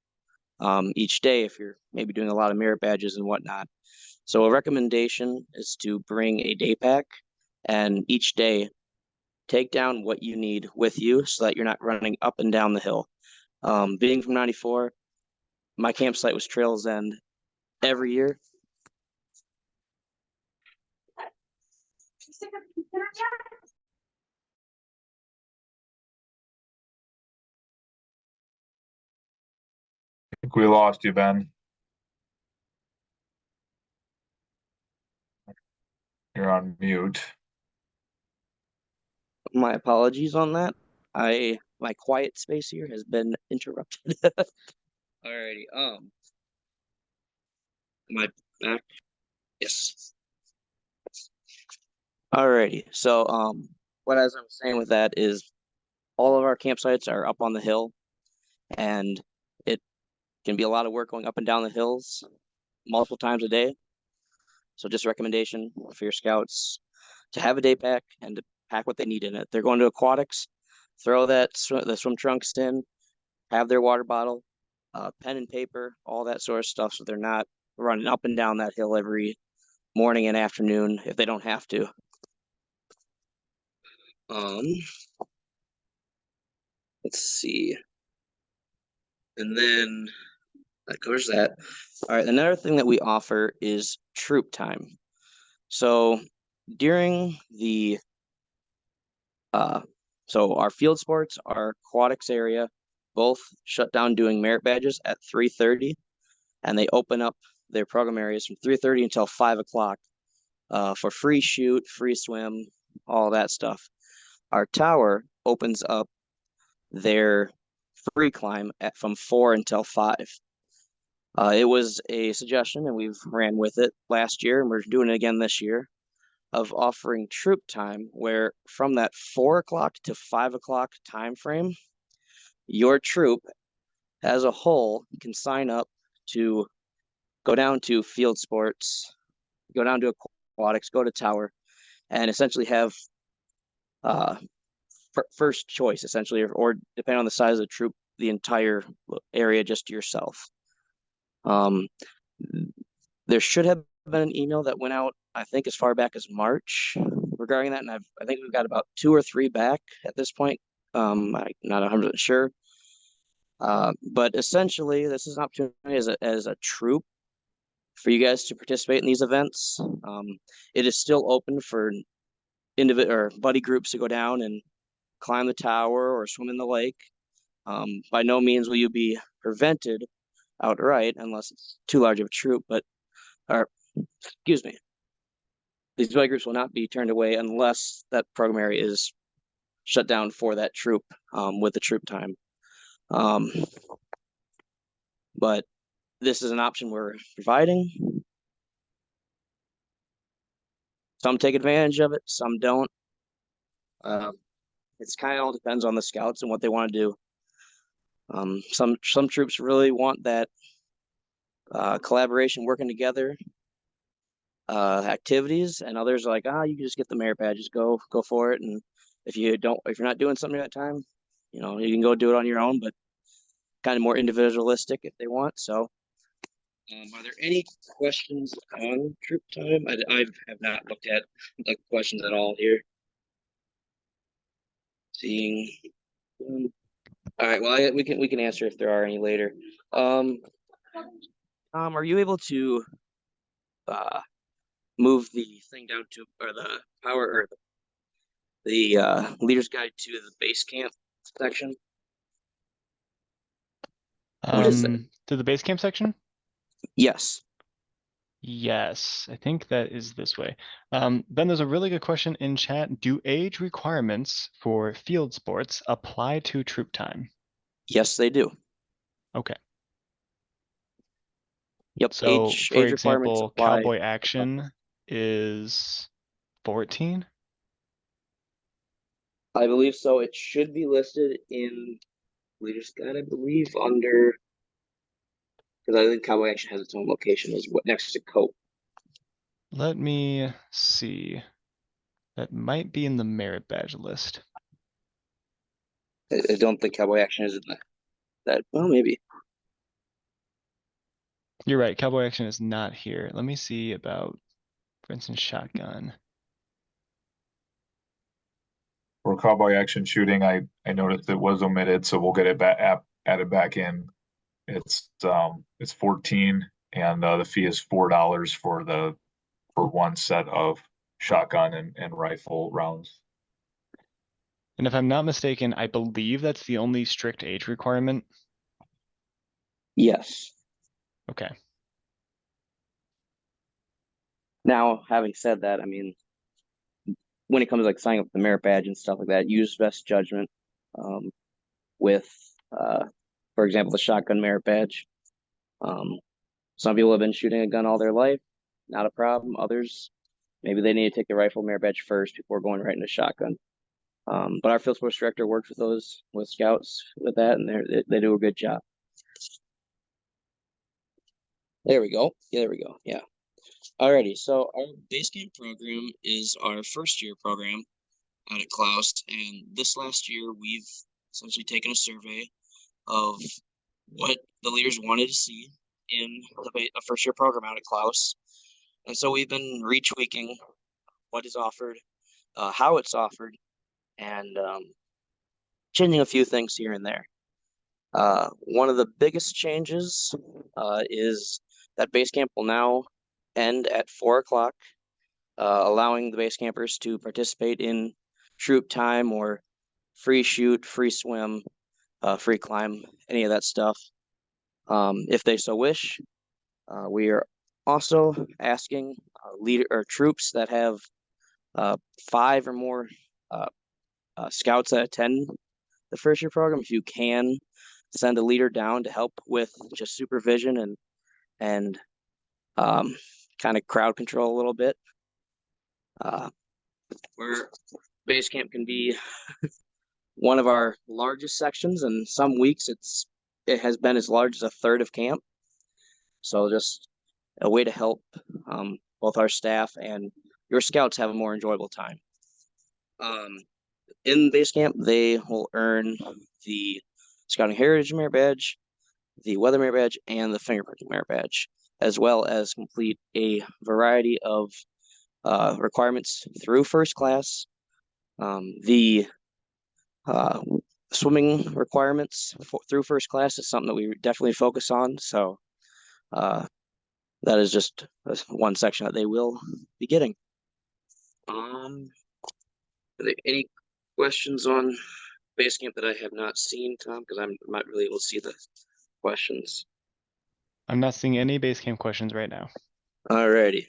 each day if you're maybe doing a lot of merit badges and whatnot. So a recommendation is to bring a day pack and each day take down what you need with you so that you're not running up and down the hill. Being from 94, my campsite was Trails End every year. I think we lost you, Ben. You're on mute. My apologies on that. My quiet space here has been interrupted. Alrighty. Am I back? Yes. Alrighty. So what as I'm saying with that is all of our campsites are up on the hill, and it can be a lot of work going up and down the hills multiple times a day. So just a recommendation for your scouts to have a day pack and to pack what they need in it. They're going to aquatics, throw the swim trunks in, have their water bottle, pen and paper, all that sort of stuff, so they're not running up and down that hill every morning and afternoon if they don't have to. Let's see. And then that covers that. All right, another thing that we offer is troop time. So during the so our field sports, our aquatics area, both shut down doing merit badges at 3:30, and they open up their program areas from 3:30 until 5 o'clock for free shoot, free swim, all that stuff. Our tower opens up their free climb from 4 until 5. It was a suggestion, and we've ran with it last year, and we're doing it again this year, of offering troop time, where from that 4 o'clock to 5 o'clock time frame, your troop as a whole can sign up to go down to field sports, go down to aquatics, go to tower, and essentially have first choice, essentially, or depending on the size of the troop, the entire area just to yourself. There should have been an email that went out, I think, as far back as March regarding that, and I think we've got about 2 or 3 back at this point. I'm not 100% sure. But essentially, this is an opportunity as a troop for you guys to participate in these events. It is still open for individual or buddy groups to go down and climb the tower or swim in the lake. By no means will you be prevented outright unless it's too large of a troop, excuse me. These buddy groups will not be turned away unless that program area is shut down for that troop with the troop time. But this is an option we're providing. Some take advantage of it, some don't. It's kind of all depends on the scouts and what they want to do. Some troops really want that collaboration, working together, activities, and others are like, you can just get the merit badges, go for it. And if you're not doing something at that time, you can go do it on your own, but kind of more individualistic if they want. So are there any questions on troop time? I have not looked at the questions at all here. Seeing. All right. Well, we can answer if there are any later. Are you able to move the thing down to, or the power, or the leader's guide to the base camp section? What is that? To the base camp section? Yes. Yes, I think that is this way. Ben, there's a really good question in chat. Do age requirements for field sports apply to troop time? Yes, they do. Okay. Yep. So, for Age requirements example, apply. cowboy action is 14. I believe so. It should be listed in Leader's Guide, I believe, under, because I think Cowboy Action has its own location, is what next to Cope. Let me see. That might be in the merit badge list. I don't think Cowboy Action is in that. Well, maybe. You're right, cowboy action is not here. Let me see about, for instance, shotgun. For cowboy action shooting, I noticed it was omitted, so we'll get it back added back in. It's 14 and the fee is $4 for one set of shotgun and rifle rounds. And if I'm not mistaken, I believe that's the only strict age requirement. Yes. Okay. Now, having said that, I mean, when it comes to like signing up for the merit badge and stuff like that, use best judgment. With, for example, the shotgun merit badge. Some people have been shooting a gun all their life, not a problem. Others, maybe they need to take the rifle merit badge first before going right into shotgun. But our field sports director works with scouts with that, and they do a good job. There we go. Yeah, there we go. Yeah. Alrighty. So our base camp program is our first year program out at Klaus, and this last year we've essentially taken a survey of what the leaders wanted to see in a first year program out at Klaus, and so we've been retweaking what is offered, how it's offered, and changing a few things here and there. One of the biggest changes is that base camp will now end at 4 o'clock, allowing the base campers to participate in troop time or free shoot, free swim, free climb, any of that stuff, if they so wish. We are also asking leader or troops that have 5 or more scouts that attend the first year program, if you can send a leader down to help with just supervision and kind of crowd control a little bit. Where base camp can be one of our largest sections, and some weeks it has been as large as a third of camp. So just a way to help both our staff and your scouts have a more enjoyable time. In base camp, they will earn the Scouting Heritage Merit Badge, the Weather Merit Badge, and the Fingerprinting Merit Badge, as well as complete a variety of requirements through first class. The swimming requirements through first class is something that we definitely focus on. So that is just one section that they will be getting. Are there any questions on base camp that I have not seen, Tom? Because I'm not really able to see the questions. I'm not seeing any base camp questions right now. Alrighty.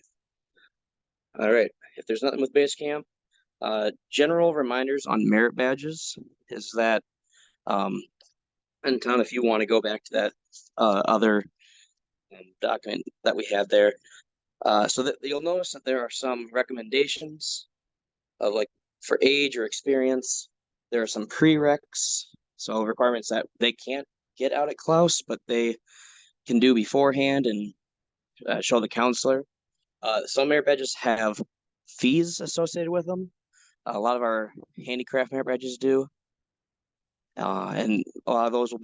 All right. If there's nothing with base camp, general reminders on merit badges is that, and Tom, if you want to go back to that other document that we have there, so that you'll notice that there are some recommendations of like for age or experience. There are some prereqs, so requirements that they can't get out at Klaus, but they can do beforehand and show the counselor. Some merit badges have fees associated with them. A lot of our handicraft merit badges do. And a lot of those a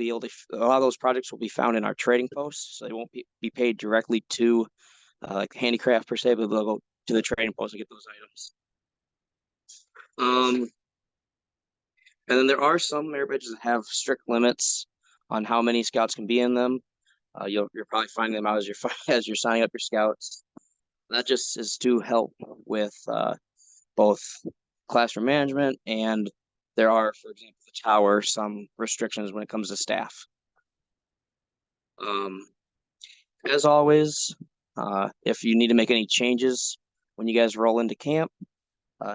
lot of those projects will be found in our trading posts, so they won't be paid directly to like handicraft per se, but they'll go to the trading post to get those items. And then there are some merit badges that have strict limits on how many scouts can be in them. You're probably finding them out as you're signing up your scouts. That just is to help with both classroom management, and there are, for example, the tower, some restrictions when it comes to staff. As always, if you need to make any changes when you guys roll into camp,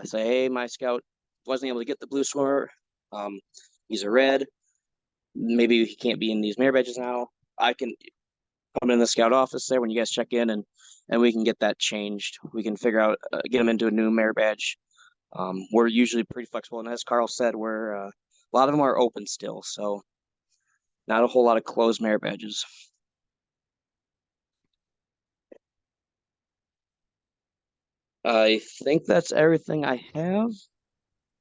say, hey, my scout wasn't able to get the blue swimmer. He's a red. Maybe he can't be in these merit badges now. I can come in the scout office there when you guys check in, and we can get that changed. We can figure out get them into a new merit badge. We're usually pretty flexible, and as Carl said, we're a lot of them are open still, so not a whole lot of closed merit badges. I think that's everything I have.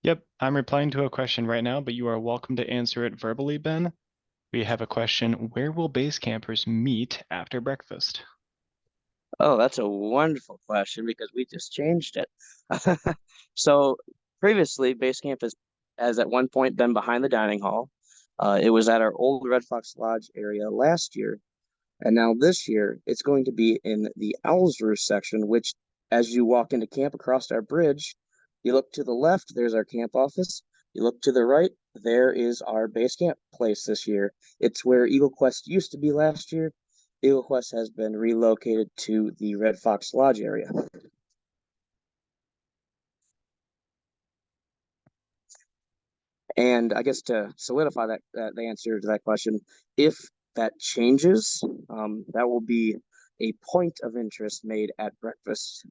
Yep, I'm replying to a question right now, but you are welcome to answer it verbally, Ben. We have a question, where will base campers meet after breakfast? Oh, that's a wonderful question because we just changed it. So previously, base camp has at one point been behind the dining hall. It was at our old Red Fox Lodge area last year. And now this year, it's going to be in the Owl's Roost section, which as you walk into camp across our bridge, you look to the left, there's our camp office. You look to the right, there is our base camp place this year. It's where Eagle Quest used to be last year. Eagle Quest has been relocated to the Red Fox Lodge area. And I guess to solidify the answer to that question, if that changes, that will be a point of interest made at breakfast.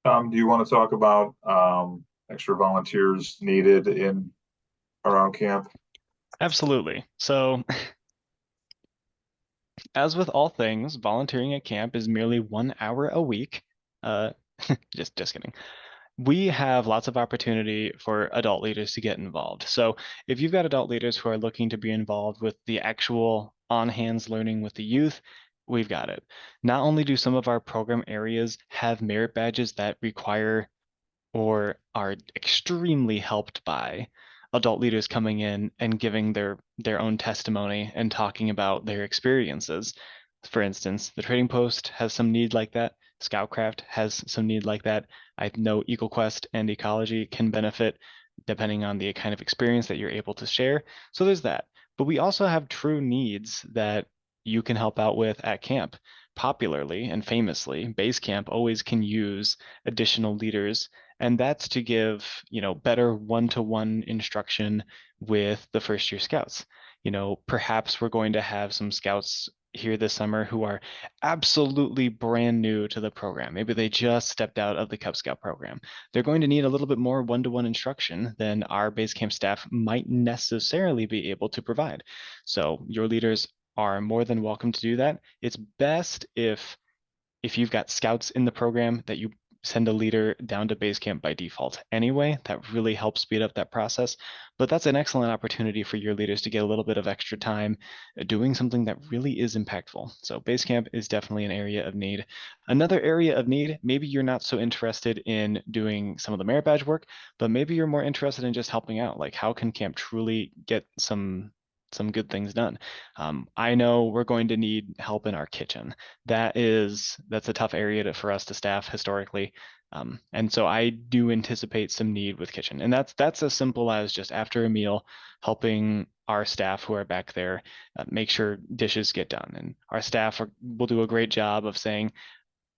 Do you want to talk about extra volunteers needed in around camp? Absolutely. So, as with all things, volunteering at camp is merely 1 hour a week. Just kidding. We have lots of opportunity for adult leaders to get involved. So if you've got adult leaders who are looking to be involved with the actual on-hands learning with the youth, we've got it. Not only do some of our program areas have merit badges that require or are extremely helped by adult leaders coming in and giving their own testimony and talking about their experiences. For instance, the Trading Post has some need like that. Scoutcraft has some need like that. I know Eagle Quest and Ecology can benefit depending on the kind of experience that you're able to share. So there's that. But we also have true needs that you can help out with at camp. Popularly and famously, base camp always can use additional leaders, and that's to give, better one-to-one instruction with the first year scouts. Perhaps we're going to have some scouts here this summer who are absolutely brand new to the program. Maybe they just stepped out of the Cub Scout program. They're going to need a little bit more one-to-one instruction than our base camp staff might necessarily be able to provide. So your leaders are more than welcome to do that. It's best if you've got scouts in the program that you send a leader down to base camp by default anyway. That really helps speed up that process. But that's an excellent opportunity for your leaders to get a little bit of extra time doing something that really is impactful. So base camp is definitely an area of need. Another area of need, maybe you're not so interested in doing some of the merit badge work, but maybe you're more interested in just helping out. Like, how can camp truly get some good things done? I know we're going to need help in our kitchen. That's a tough area for us to staff historically. And so I do anticipate some need with kitchen. And that's as simple as just after a meal, helping our staff who are back there make sure dishes get done. And our staff will do a great job of saying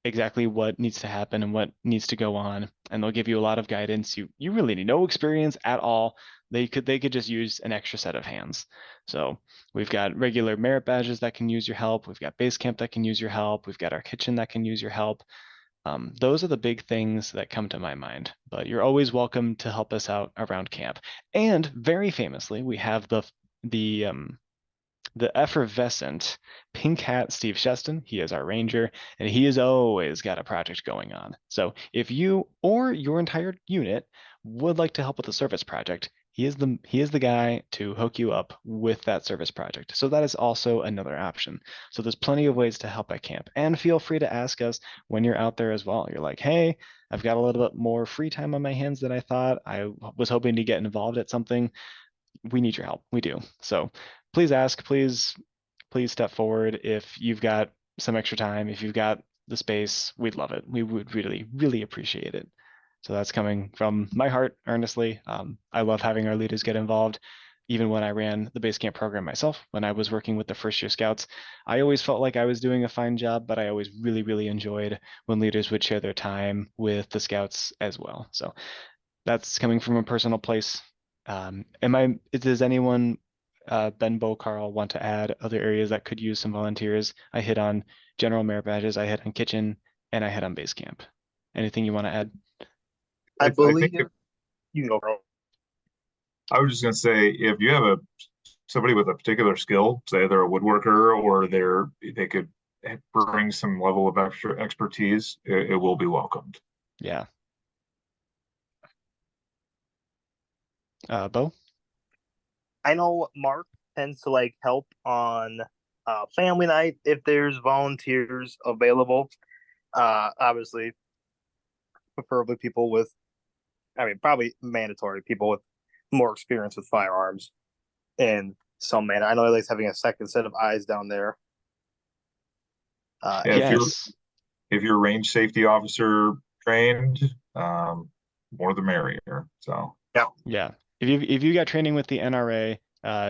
exactly what needs to happen and what needs to go on. And they'll give you a lot of guidance. You really need no experience at all. They could just use an extra set of hands. So we've got regular merit badges that can use your help. We've got base camp that can use your help. We've got our kitchen that can use your help. Those are the big things that come to my mind, but you're always welcome to help us out around camp. And very famously, we have the effervescent pink hat Steve Sheston. He is our ranger, and he has always got a project going on. So if you or your entire unit would like to help with a service project, he is the guy to hook you up with that service project. So that is also another option. So there's plenty of ways to help at camp, and feel free to ask us when you're out there as well. You're like, hey, I've got a little bit more free time on my hands than I thought. I was hoping to get involved at something. We need your help. We do. So please ask, please step forward if you've got some extra time, if you've got the space. We'd love it. We would really, really appreciate it. So that's coming from my heart, earnestly. I love having our leaders get involved. even when I ran the base camp program myself, when I was working with the first year scouts, I always felt like I was doing a fine job, but I always really, really enjoyed when leaders would share their time with the scouts as well. So that's coming from a personal place. Does anyone, Ben, Bo, Carl, want to add other areas that could use some volunteers? I hit on general merit badges, I hit on kitchen, and I hit on base camp. Anything you want to add? I I believe think you can go, Carl. I was just gonna say, if you have somebody with a particular skill, say they're a woodworker or they could bring some level of extra expertise, it will be welcomed. Yeah. Bo? I know Mark tends to like help on family night if there's volunteers available. Obviously, preferably people with, I mean, probably mandatory people with more experience with firearms in some manner. I know he likes having a second set of eyes down there. Yeah, Yes. if you're range safety officer trained, more the merrier. So Yeah. If you got training with the NRA,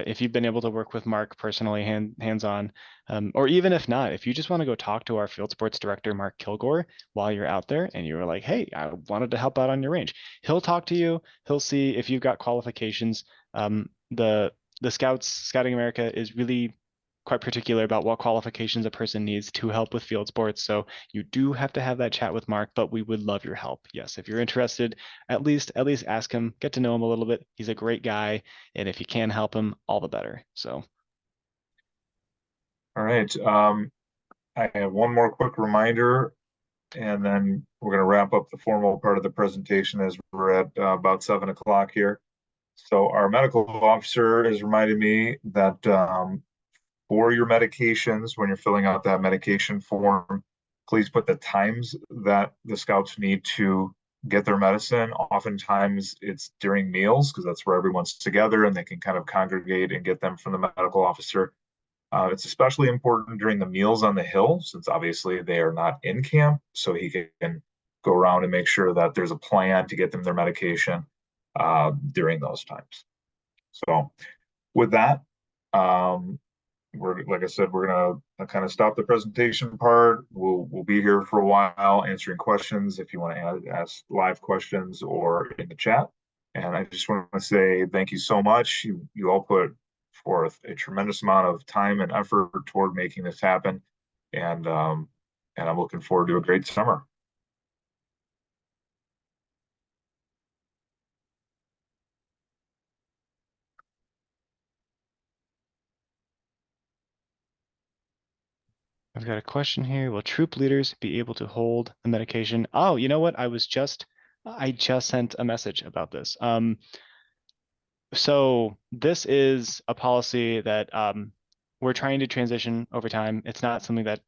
if you've been able to work with Mark personally, hands-on, or even if not, if you just want to go talk to our field sports director, Mark Kilgore, while you're out there and you were like, hey, I wanted to help out on your range, he'll talk to you. He'll see if you've got qualifications. The Scouting America is really quite particular about what qualifications a person needs to help with field sports. So you do have to have that chat with Mark, but we would love your help. Yes, if you're interested, at least ask him, get to know him a little bit. He's a great guy, and if you can help him, all the better. So all right. I have one more quick reminder, and then we're going to wrap up the formal part of the presentation as we're at about 7 o'clock here. So our medical officer has reminded me that for your medications, when you're filling out that medication form, please put the times that the scouts need to get their medicine. Oftentimes it's during meals because that's where everyone's together and they can kind of congregate and get them from the medical officer. It's especially important during the meals on the hill, since obviously they are not in camp, so he can go around and make sure that there's a plan to get them their medication during those times. So with that, we're like I said, we're gonna kind of stop the presentation part. We'll be here for a while answering questions if you want to ask live questions or in the chat. And I just want to say thank you so much. You all put forth a tremendous amount of time and effort toward making this happen, and I'm looking forward to a great summer. I've got a question here. Will troop leaders be able to hold the medication? Oh, you know what? I just sent a message about this. So this is a policy that we're trying to transition over time. It's not something that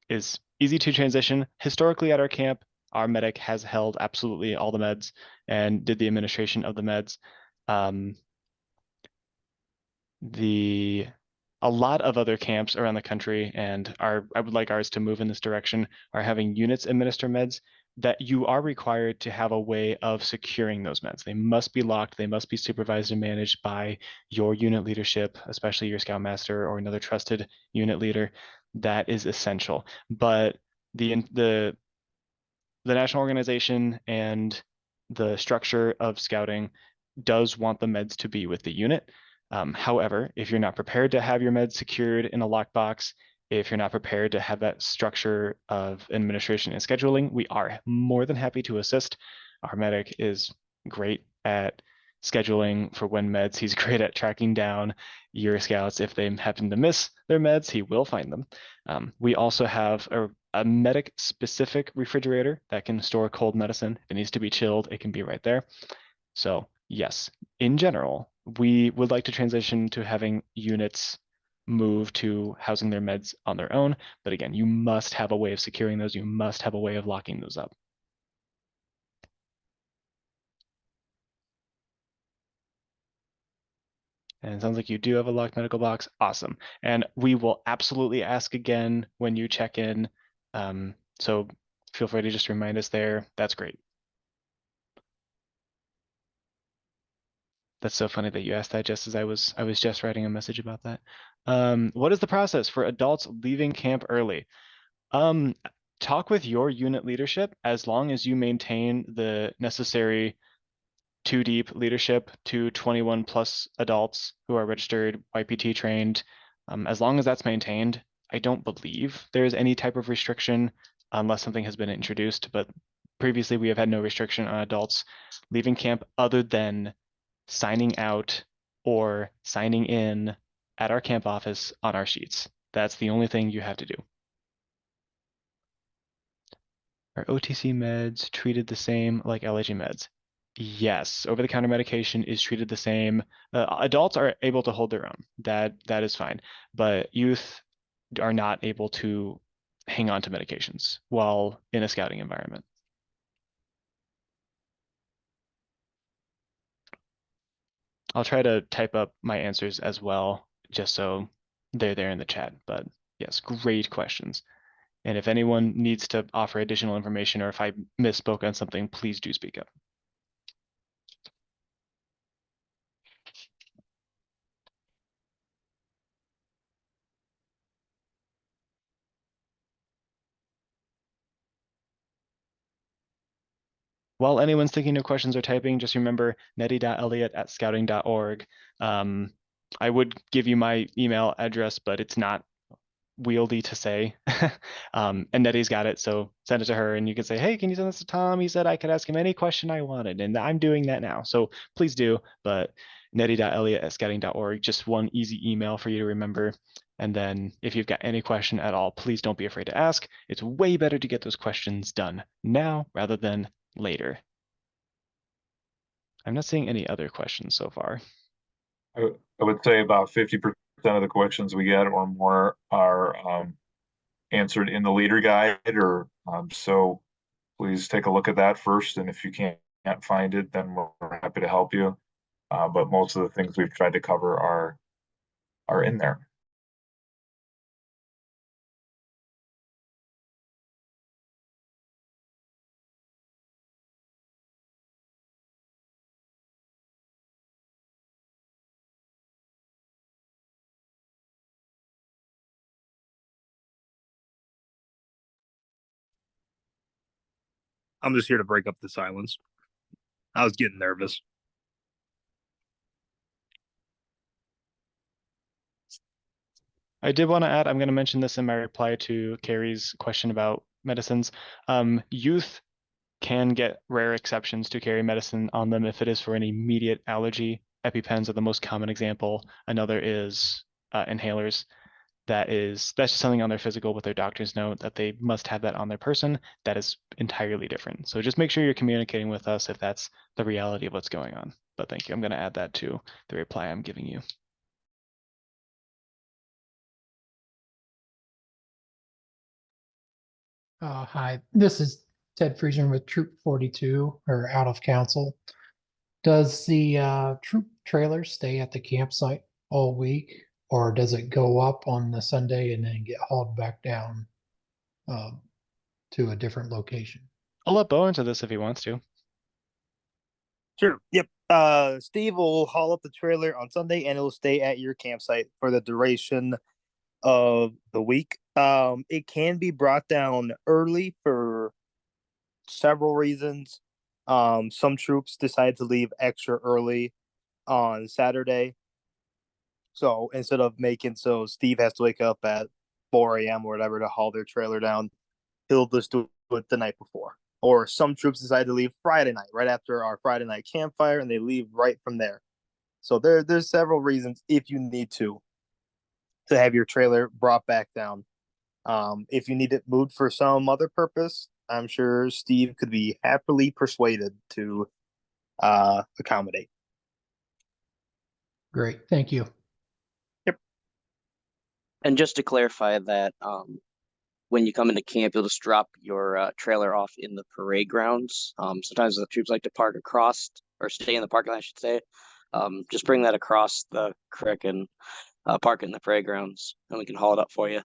is easy to transition. Historically at our camp, our medic has held absolutely all the meds and did the administration of the meds. A lot of other camps around the country, and I would like ours to move in this direction, are having units administer meds that you are required to have a way of securing those meds. They must be locked, they must be supervised and managed by your unit leadership, especially your scoutmaster or another trusted unit leader. That is essential. But the national organization and the structure of scouting does want the meds to be with the unit. However, if you're not prepared to have your meds secured in a lockbox, if you're not prepared to have that structure of administration and scheduling, we are more than happy to assist. Our medic is great at scheduling for when meds. He's great at tracking down your scouts. If they happen to miss their meds, he will find them. We also have a medic specific refrigerator that can store cold medicine. If it needs to be chilled, it can be right there. So yes, in general, we would like to transition to having units move to housing their meds on their own. But again, you must have a way of securing those. You must have a way of locking those up. And it sounds like you do have a locked medical box. Awesome. And we will absolutely ask again when you check in. So feel free to just remind us there. That's great. That's so funny that you asked that just as I was just writing a message about that. What is the process for adults leaving camp early? Talk with your unit leadership as long as you maintain the necessary 2 deep leadership to 21 plus adults who are registered, YPT trained. As long as that's maintained, I don't believe there is any type of restriction unless something has been introduced, but previously we have had no restriction on adults leaving camp other than signing out or signing in at our camp office on our sheets. That's the only thing you have to do. Are OTC meds treated the same like LAG meds? Yes, over-the-counter medication is treated the same. Adults are able to hold their own. That is fine, but youth are not able to hang on to medications while in a scouting environment. I'll try to type up my answers as well, just so they're there in the chat. But yes, great questions. And if anyone needs to offer additional information or if I misspoke on something, please do speak up. While anyone's thinking of questions or typing, just remember nettie.elliott@scouting.org. I would give you my email address, but it's not wieldy to say. And Nettie's got it, so send it to her and you can say, hey, can you send this to Tom? He said I could ask him any question I wanted, and I'm doing that now. So please do, but nettie.elliott@scouting.org, just one easy email for you to remember. And then if you've got any question at all, please don't be afraid to ask. It's way better to get those questions done now rather than later. I'm not seeing any other questions so far. I would say about 50% of the questions we get or more are answered in the leader guide, or so please take a look at that first. And if you can't find it, then we're happy to help you. But most of the things we've tried to cover are in there. I'm just here to break up the silence. I was getting nervous. I did want to add, I'm going to mention this in my reply to Carrie's question about medicines. Youth can get rare exceptions to carry medicine on them if it is for an immediate allergy. EpiPens are the most common example. Another is inhalers. That's just something on their physical with their doctor's note that they must have that on their person. That is entirely different. So just make sure you're communicating with us if that's the reality of what's going on. But thank you. I'm going to add that to the reply I'm giving you. Hi, this is Ted Friesen with Troop 42, or out of council. Does the troop trailer stay at the campsite all week, or does it go up on the Sunday and then get hauled back down to a different location? I'll let Bo into this if he wants to. Sure. Yep. Steve will haul up the trailer on Sunday and it will stay at your campsite for the duration of the week. It can be brought down early for several reasons. Some troops decide to leave extra early on Saturday. So instead of so Steve has to wake up at 4 a.m. or whatever to haul their trailer down, he'll just do it the night before. Or some troops decide to leave Friday night, right after our Friday night campfire, and they leave right from there. So there's several reasons if you need to have your trailer brought back down. If you need it moved for some other purpose, I'm sure Steve could be happily persuaded to accommodate. Great, thank you. And just to clarify that, when you come into camp, you'll just drop your trailer off in the parade grounds. Sometimes the troops like to park across or stay in the parking lot, I should say. Just bring that across the creek and park it in the parade grounds, and we can haul it up for you.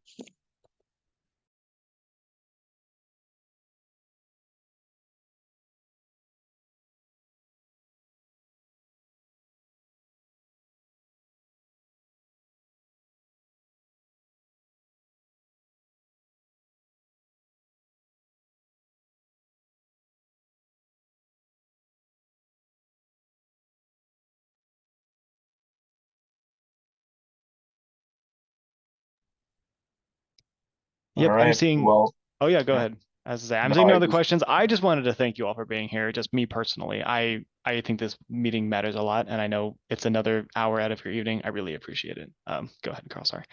Yep, I'm Alright, seeing, well, oh yeah, go yeah. ahead. As I say, I'm No, seeing no I other just- questions. I just wanted to thank you all for being here. Just me personally. I think this meeting matters a lot, and I know it's another hour out of your evening. I really appreciate it. Go ahead, Carl, sorry.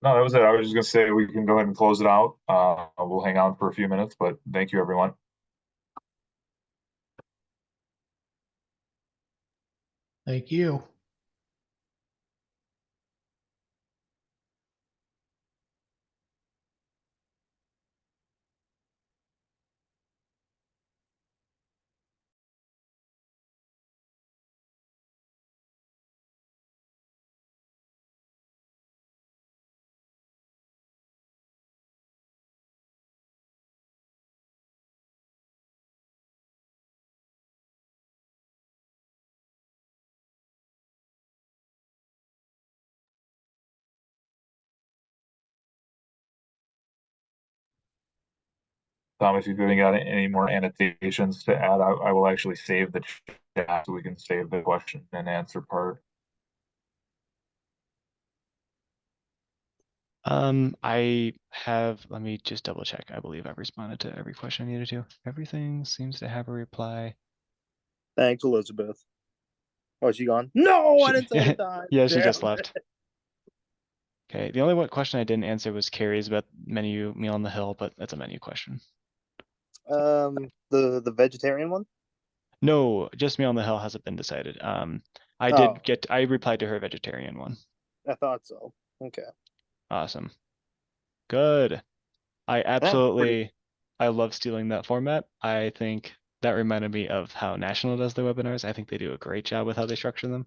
no, that was it. I was just gonna say we can go ahead and close it out. We'll hang out for a few minutes, but thank you, everyone. Thank you. Tom, if you've got any more annotations to add, I will actually save the chat so we can save the question and answer part. I have, let me just double check. I believe I've responded to every question I needed to. Everything seems to have a reply. Thanks, Elizabeth. Oh, is she gone? No, I She- didn't tell her time. Yeah, she just Damn. left. Okay, the only one question I didn't answer was Carrie's about menu meal on the hill, but that's a menu question. The vegetarian one. No, just meal on the hill hasn't been decided. I Oh. I replied to her vegetarian one. I thought so. Okay. Awesome. Good. I absolutely, I love stealing that format. I think that reminded me of how National does their webinars. I think they do a great job with how they structure them.